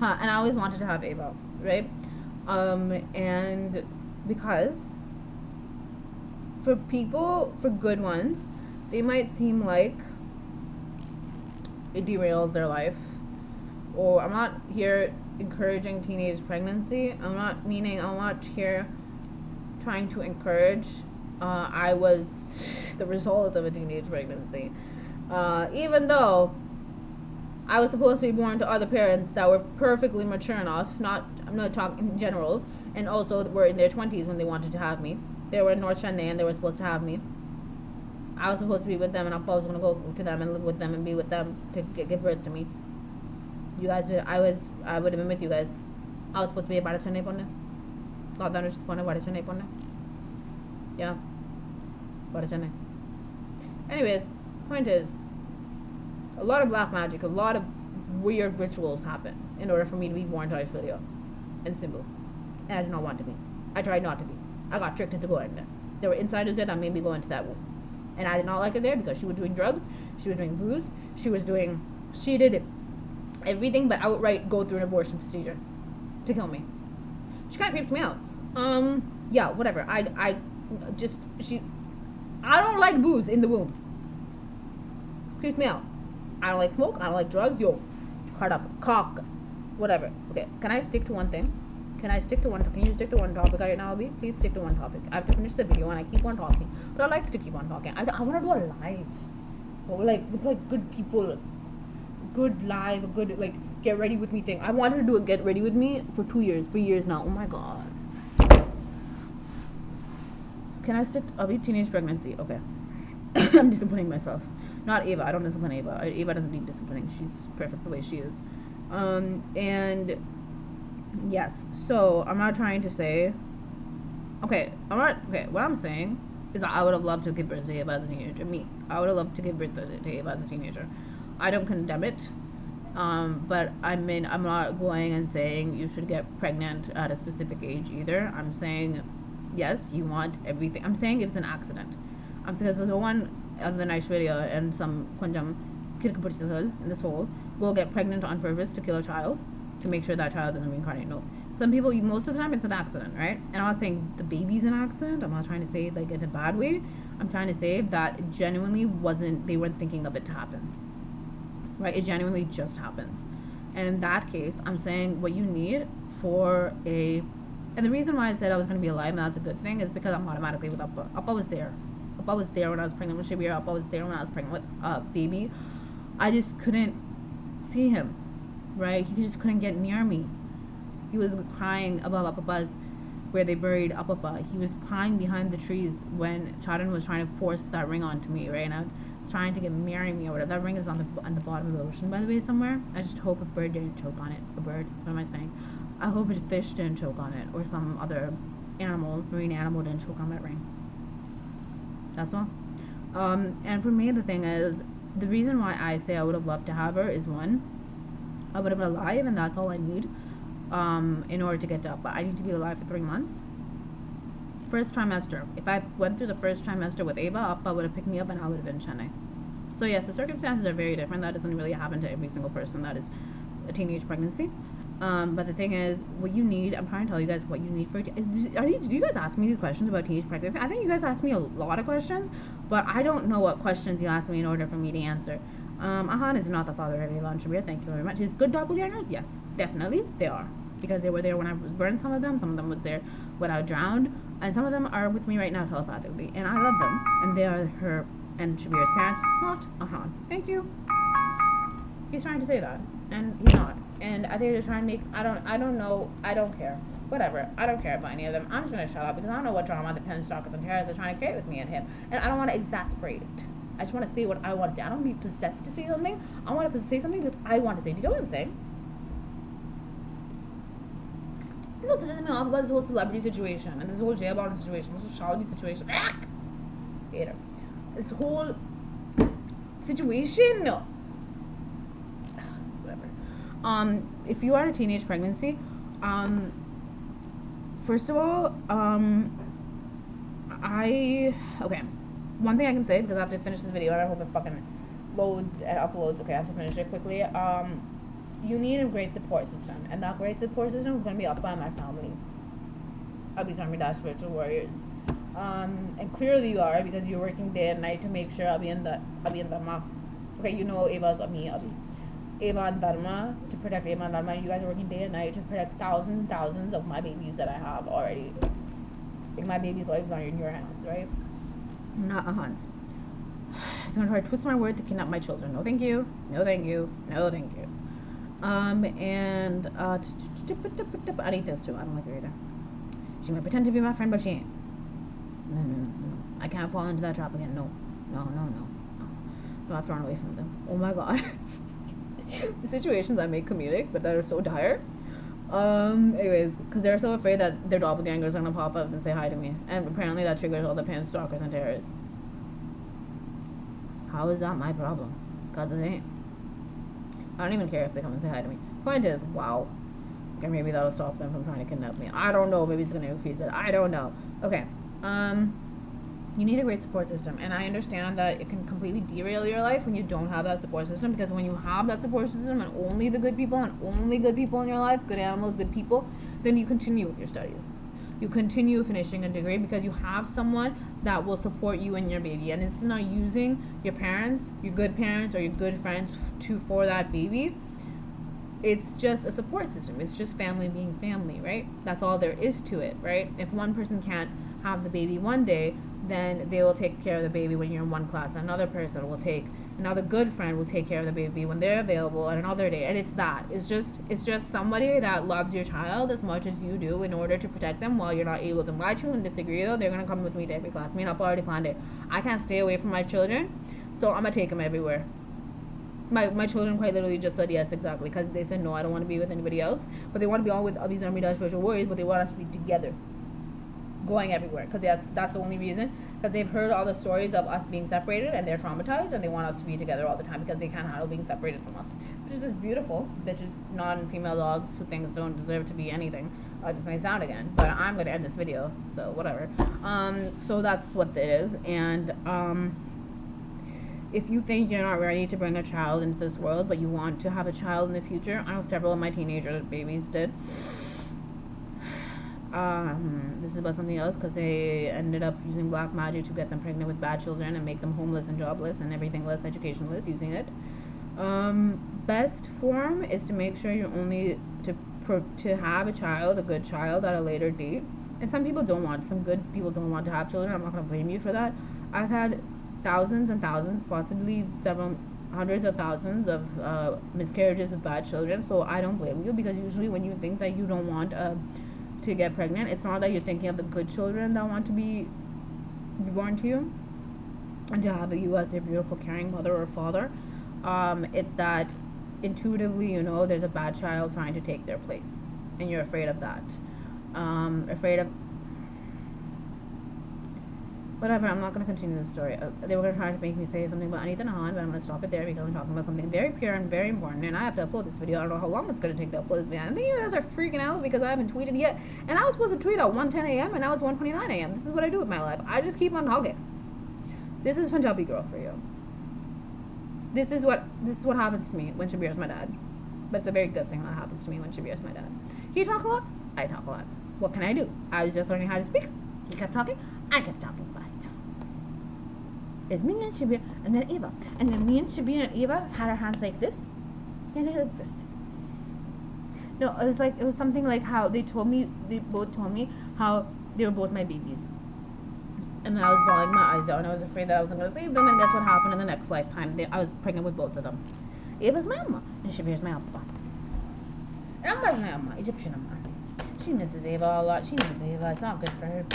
I always wanted to have Ava, right? And because for good ones, they might seem like it derails their life. Or I'm not here encouraging teenage pregnancy. I'm not here trying to encourage. I was the result of a teenage pregnancy. Even though I was supposed to be born to other parents that were perfectly mature enough, I'm not talking in general, and also were in their 20s when they wanted to have me. They were in North Chennai and they were supposed to have me. I was supposed to be with them, and I was going to go to them and live with them and be with them to give birth to me. You guys, I would have been with you guys. I was supposed to be a Bada Chennai Ponne. God Danush Ponne, Bada Chennai Ponne. Yeah. Bada Chennai. Anyways, point is, a lot of black magic, a lot of weird rituals happen in order for me to be born to Aishwarya and Simbu. And I did not want to be. I tried not to be. I got tricked into going there. There were insiders there that made me go into that womb. And I did not like it there because she was doing drugs, she was doing booze, she did everything but outright go through an abortion procedure to kill me. She kind of creeps me out. Yeah, whatever. I don't like booze in the womb. Creeps me out. I don't like smoke. I don't like drugs. Yo, cut up, cock, whatever. Okay, can I stick to one thing? Can you stick to one topic right now, Abhi? Please stick to one topic. I have to finish the video and I keep on talking. But I like to keep on talking. I want to do a live. or with like good people, good live, good like get ready with me thing. I wanted to do a get ready with me for 3 years now. Oh my god. Can I stick? I'll be teenage pregnancy. Okay. I'm disciplining myself. Not Ava. I don't discipline Ava. Ava doesn't need disciplining. She's perfect the way she is. And yes. So I'm not trying to say. Okay. I'm not. Okay. What I'm saying is that I would have loved to give birth to Ava as a teenager. I would have loved to give birth to Ava as a teenager. I don't condemn it. But I'm not going and saying you should get pregnant at a specific age either. I'm saying, yes, you want everything. I'm saying if it's an accident. I'm saying there's no one other than Aishwarya and some konjam in the soul will get pregnant on purpose to kill a child to make sure that child doesn't reincarnate. No. Some people, most of the time, it's an accident, right? And I'm not saying the baby's an accident. I'm not trying to say like in a bad way. I'm trying to say that genuinely they weren't thinking of it to happen. Right? It genuinely just happens. And in that case, I'm saying what you need for and the reason why I said I was going to be alive and that's a good thing is because I'm automatically with Appa. Appa was there. Appa was there when I was pregnant with Shabir. Appa was there when I was pregnant with baby. I just couldn't see him, right? He just couldn't get near me. He was crying above Appa's where they buried Appa. He was crying behind the trees when Charan was trying to force that ring onto me, right? And I was trying to marry me or whatever. That ring is on the bottom of the ocean, by the way, somewhere. I just hope a bird didn't choke on it. A bird? What am I saying? I hope a fish didn't choke on it or some other marine animal didn't choke on that ring. That's all. And for me, the thing is, the reason why I say I would have loved to have her is one, I would have been alive and that's all I need in order to get to Appa. I need to be alive for 3 months. First trimester. If I went through the first trimester with Ava, Appa would have picked me up and I would have been in Chennai. So yes, the circumstances are very different. That doesn't really happen to every single person that is a teenage pregnancy. But the thing is, what you need, I'm trying to tell you guys what you need for do you guys ask me these questions about teenage pregnancy? I think you guys ask me a lot of questions, but I don't know what questions you ask me in order for me to answer. Ahan is not the father of Elon Shabir, thank you very much. His good doppelgangers? Yes, definitely, they are. Because they were there when I was burned, some of them was there when I drowned, and some of them are with me right now telepathically, and I love them, and they are her and Shabir's parents, not Ahan. Thank you. He's trying to say that, and he's not. And I think they're trying to make, I don't know, I don't care. Whatever, I don't care about any of them. I'm just going to shut up because I don't know what drama the pen stalkers and terrorists are trying to create with me and him. And I don't want to exasperate it. I just want to say what I want to say. I don't want to be possessed to say something. I want to say something because I want to say. Do you know what I'm saying? This whole pissing me off about this whole celebrity situation and this whole jailbound situation, this whole Shalaby situation. Hater. This whole situation. If you are in a teenage pregnancy, first of all, one thing I can say, because I have to finish this video and I hope it fucking loads and uploads. Okay, I have to finish it quickly. You need a great support system, and that great support system is going to be up by my family. I'll be talking about spiritual warriors. And clearly you are, because you're working day and night to make sure I'll be in the ma. Okay, you know Ava's Abi. Ava and Dharma, to protect Ava and Dharma. You guys are working day and night to protect thousands and thousands of my babies that I have already. Like, my baby's lives are in your hands, right? Not Ahan's. He's gonna try to twist my word to kidnap my children. No thank you. No thank you. No thank you. I need this too. I don't like her either. She might pretend to be my friend, but she ain't. No. I can't fall into that trap again. No. I've drawn away from them. Oh my god. The situations I make comedic, but that are so dire. Anyways, because they're so afraid that their doppelgangers are gonna pop up and say hi to me, and apparently that triggers all the pan stalkers and terrorists. How is that my problem? Cause it ain't. I don't even care if they come and say hi to me. Point is, wow. Okay, maybe that'll stop them from trying to kidnap me. I don't know. Maybe it's gonna increase it. I don't know. Okay. You need a great support system, and I understand that it can completely derail your life when you don't have that support system, because when you have that support system and only the good people and only good people in your life, good animals, good people, then you continue with your studies. You continue finishing a degree because you have someone that will support you and your baby, and it's not using your parents, your good parents, or your good friends for that baby. It's just a support system. It's just family being family, right? That's all there is to it, right? If one person can't have the baby one day, then they will take care of the baby when you're in one class. Another person will take Another good friend will take care of the baby when they're available on another day. And it's just somebody that loves your child as much as you do in order to protect them while you're not able to. My children disagree though, they're gonna come with me to every class. Me and I've already planned it. I can't stay away from my children, so I'm gonna take them everywhere. My children quite literally just said yes, exactly, because they said no, I don't want to be with anybody else, but they want to be all with Abhi's Army Dash Virtual Warriors, but they want us to be together, going everywhere, because that's the only reason, because they've heard all the stories of us being separated and they're traumatized and they want us to be together all the time because they can't handle being separated from us, which is just beautiful. Bitches, non-female dogs who things don't deserve to be anything. Just may sound again, but I'm gonna end this video, so whatever. So that's what it is. And if you think you're not ready to bring a child into this world, but you want to have a child in the future, I know several of my teenager babies did. This is about something else, because they ended up using black magic to get them pregnant with bad children and make them homeless and jobless and everything less educationless using it. Best form is to make sure you're only to have a child, a good child, at a later date. And some good people don't want to have children. I'm not going to blame you for that. I've had thousands and thousands, possibly several hundreds of thousands of miscarriages with bad children, so I don't blame you, because usually when you think that you don't want to get pregnant, it's not that you're thinking of the good children that want to be born to you and to have you as their beautiful caring mother or father. It's that intuitively you know there's a bad child trying to take their place and you're afraid of that. Afraid of whatever. I'm not going to continue the story. They were going to try to make me say something about Anita Nahan, but I'm going to stop it there because I'm talking about something very pure and very important, and I have to upload this video. I don't know how long it's going to take to upload this video. I think you guys are freaking out because I haven't tweeted yet, and I was supposed to tweet at 1:10 a.m. and now it's 1:29 a.m. This is what I do with my life. I just keep on talking. This is Punjabi girl for you. This is what happens to me when Shabir is my dad. But it's a very good thing that happens to me when Shabir is my dad. He talks a lot, I talk a lot. What can I do? I was just learning how to speak. He kept talking, I kept talking fast. It's me and Shabir, and then Eva. And then me and Shabir and Eva had our hands like this, and they like this. No, it was something like how they both told me how they were both my babies. And then I was bawling my eyes out, and I was afraid that I wasn't going to save them, and guess what happened in the next lifetime? I was pregnant with both of them. Eva's my Amma, and Shabir's my Appa. And Amma's my Amma, Egyptian Amma. She misses Eva a lot. She misses Eva. It's not good for her.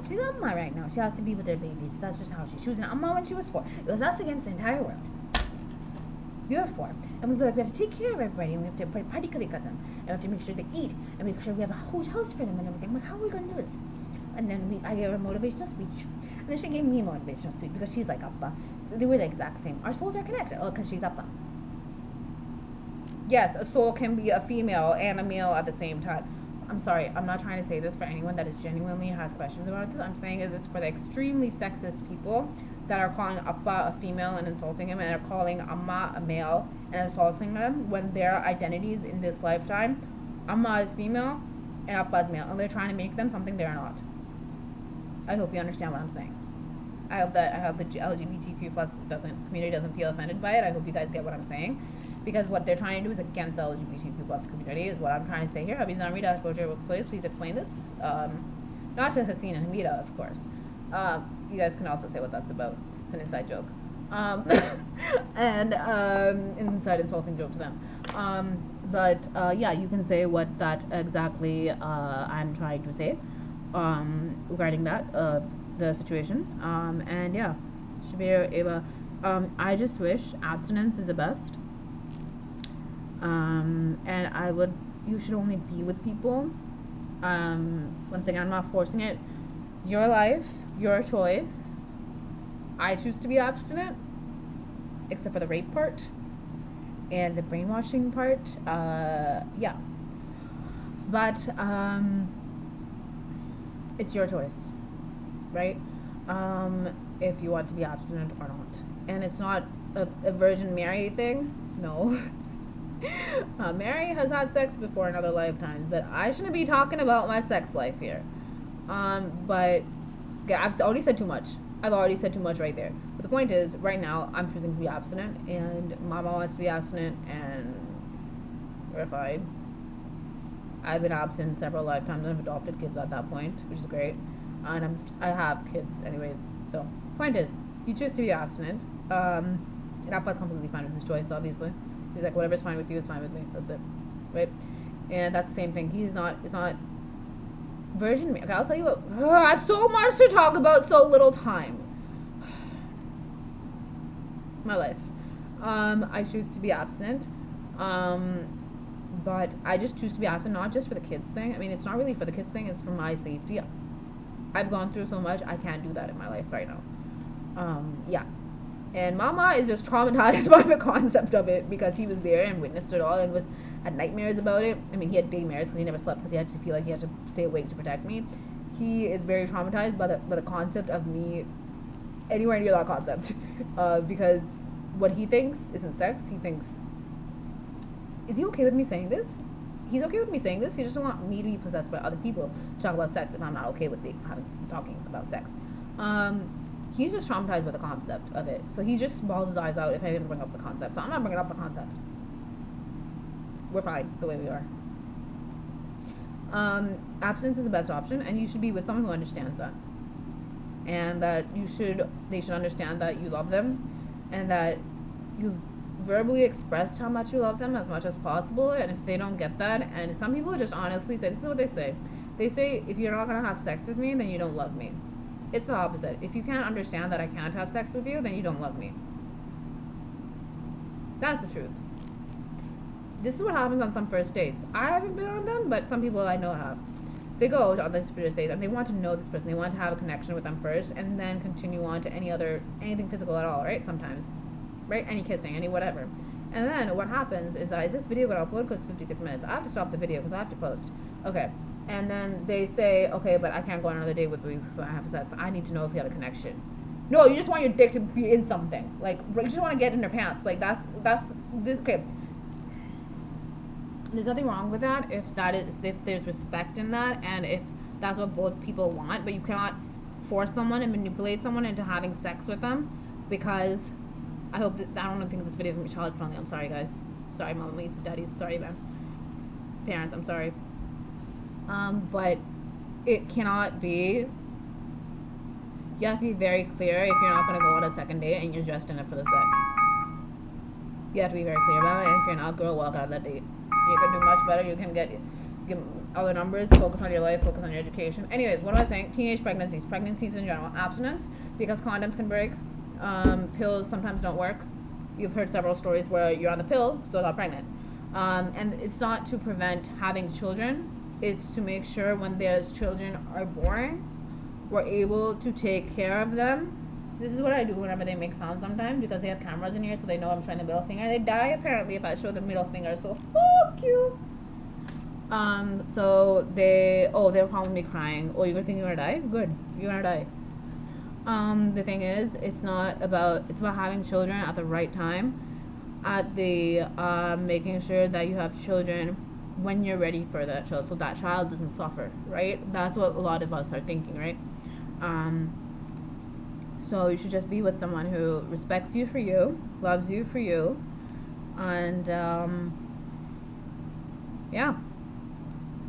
She's an Amma right now. She has to be with her babies. That's just how she was an Amma when she was 4. It was us against the entire world. You're 4. And we have to take care of everybody, and we have to particularly cut them. And we have to make sure they eat, and make sure we have a whole house for them and everything. I'm like, how are we going to do this? And then I gave her a motivational speech. And then she gave me a motivational speech because she's like Appa. So they were the exact same. Our souls are connected. Oh, because she's Appa. Yes, a soul can be a female and a male at the same time. I'm sorry, I'm not trying to say this for anyone that is genuinely has questions about this. I'm saying this for the extremely sexist people that are calling Appa a female and insulting him, and are calling Amma a male and insulting them when their identities in this lifetime, Amma is female and Appa is male, and they're trying to make them something they're not. I hope you understand what I'm saying. I hope the LGBTQ plus community doesn't feel offended by it. I hope you guys get what I'm saying. Because what they're trying to do is against the LGBTQ plus community is what I'm trying to say here. Abhi's Army Dash Virtual Warriors, please explain this. Not to Hasina and Hamida, of course. You guys can also say what that's about. It's an inside joke. And an inside insulting joke to them. But yeah, you can say what that exactly I'm trying to say regarding that, the situation. And yeah, Shabir, Eva, I just wish abstinence is the best. And you should only be with people. Once again, I'm not forcing it. Your life, your choice. I choose to be abstinent, except for the rape part and the brainwashing part. Yeah. But, it's your choice, right? If you want to be abstinent or not. And it's not a Virgin Mary thing. No. Mary has had sex before in other lifetimes, but I shouldn't be talking about my sex life here. But yeah, I've already said too much. I've already said too much right there. But the point is, right now, I'm choosing to be abstinent, and Mama wants to be abstinent, and we're fine. I've been abstinent several lifetimes, and I've adopted kids at that point, which is great. And I have kids anyways. So, point is, you choose to be abstinent. That part's completely fine with his choice, obviously. He's like, whatever's fine with you is fine with me. That's it, right? And that's the same thing. It's not version me. Okay, I'll tell you what. I have so much to talk about, so little time. My life. I choose to be abstinent. But I just choose to be absent, not just for the kids thing. I mean, it's not really for the kids thing. It's for my safety. I've gone through so much. I can't do that in my life right now. Yeah. And Mama is just traumatized by the concept of it because he was there and witnessed it all and had nightmares about it. I mean, he had daymares because he never slept because he had to feel like he had to stay awake to protect me. He is very traumatized by the concept of me anywhere near that concept because what he thinks isn't sex. He thinks, is he okay with me saying this? He's okay with me saying this. He just doesn't want me to be possessed by other people to talk about sex if I'm not okay with talking about sex. He's just traumatized by the concept of it. So he just balls his eyes out if I even bring up the concept. So I'm not bringing up the concept. We're fine the way we are. Abstinence is the best option, and you should be with someone who understands that. And that they should understand that you love them, and that you've verbally expressed how much you love them as much as possible. And if they don't get that, and some people just honestly say, this is what they say. They say, if you're not going to have sex with me, then you don't love me. It's the opposite. If you can't understand that I can't have sex with you, then you don't love me. That's the truth. This is what happens on some first dates. I haven't been on them, but some people I know have. They go on this first date and they want to know this person. They want to have a connection with them first and then continue on to anything physical at all, right? Sometimes. Right? Any kissing, any whatever. And then what happens is that, is this video going to upload? Because it's 56 minutes. I have to stop the video because I have to post. Okay. And then they say, okay, but I can't go on another date with you if I have sex. I need to know if you have a connection. No, you just want your dick to be in something. Like, you just want to get in their pants. Like, that's this. Okay. There's nothing wrong with that if there's respect in that and if that's what both people want. But you cannot force someone and manipulate someone into having sex with them because I don't think this video is going to be child friendly. I'm sorry, guys. Sorry, mommies, daddies. Sorry, man. Parents, I'm sorry. But it cannot be. You have to be very clear if you're not going to go on a second date and you're just in it for the sex. You have to be very clear about it. And if you're not, girl, walk out of that date. You can do much better. You can get other numbers, focus on your life, focus on your education. Anyways, what am I saying? Teenage pregnancies in general, abstinence, because condoms can break. Pills sometimes don't work. You've heard several stories where you're on the pill, still not pregnant. And it's not to prevent having children. It's to make sure when those children are born, we're able to take care of them. This is what I do whenever they make sound sometimes because they have cameras in here so they know I'm showing the middle finger. They die apparently if I show the middle finger, so fuck you. So they're probably crying. Oh, you're thinking you're gonna die? Good, you're gonna die. The thing is, it's about having children at the right time, at the making sure that you have children when you're ready for that child, so that child doesn't suffer, right? That's what a lot of us are thinking, right? So you should just be with someone who respects you for you, loves you for you, and yeah,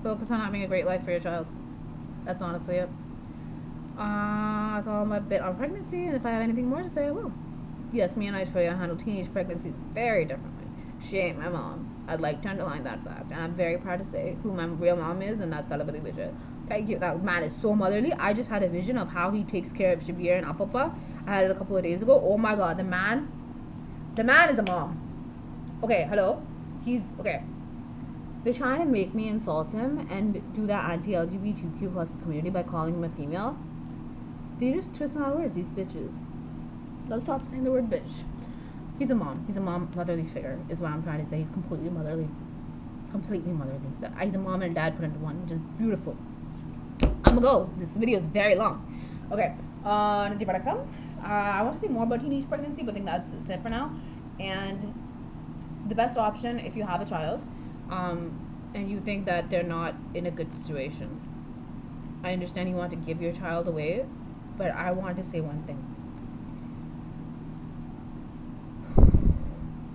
focus on having a great life for your child. That's honestly it. That's all my bit on pregnancy, and if I have anything more to say, I will. Yes, me and Aishwarya handle teenage pregnancies very differently. She ain't my mom. I'd like to underline that fact, and I'm very proud to say who my real mom is, and that's Talabadi Vijay. Thank you. That man is so motherly. I just had a vision of how he takes care of Shabir and Apapa. I had it a couple of days ago. Oh my god, the man is a mom. Okay, hello. Okay. They're trying to make me insult him and do that anti-LGBTQ plus community by calling him a female. They just twist my words, these bitches. Let's stop saying the word bitch. He's a mom. He's a motherly figure, is what I'm trying to say. He's completely motherly. Completely motherly. He's a mom and a dad put into one, which is beautiful. I'm gonna go. This video is very long. Okay. I want to say more about teenage pregnancy, but I think that's it for now. And the best option if you have a child, and you think that they're not in a good situation. I understand you want to give your child away, but I want to say one thing.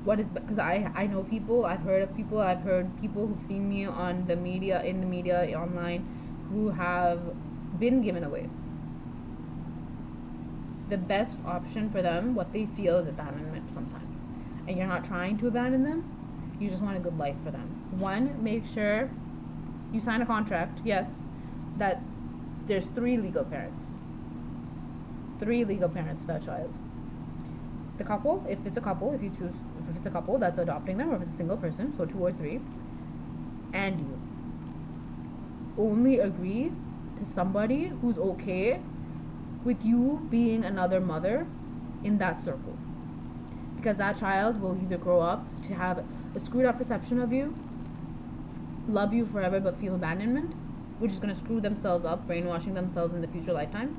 Because I know people, I've heard people who've seen me in the media, online, who have been given away. The best option for them, what they feel is abandonment sometimes. and you're not trying to abandon them, you just want a good life for them. One, make sure you sign a contract, yes, that there's 3 legal parents. 3 legal parents to that child. The couple, if it's a couple, if it's a couple that's adopting them, or if it's a single person, so 2 or 3, and you only agree to somebody who's okay with you being another mother in that circle. Because that child will either grow up to have a screwed up perception of you, love you forever but feel abandonment, which is going to screw themselves up, brainwashing themselves in the future lifetimes,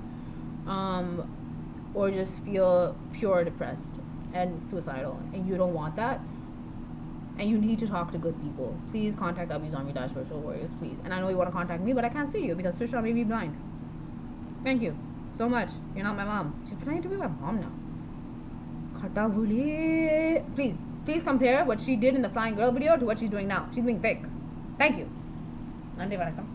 or just feel pure depressed and suicidal, and you don't want that. And you need to talk to good people. Please contact Abhi's Army Virtual Warriors, please. And I know you want to contact me, but I can't see you because Trisha may be blind. Thank you so much. You're not my mom. She's pretending to be my mom now. Please compare what she did in the Flying Girl video to what she's doing now. She's being fake. Thank you. Nandi Vanakkam.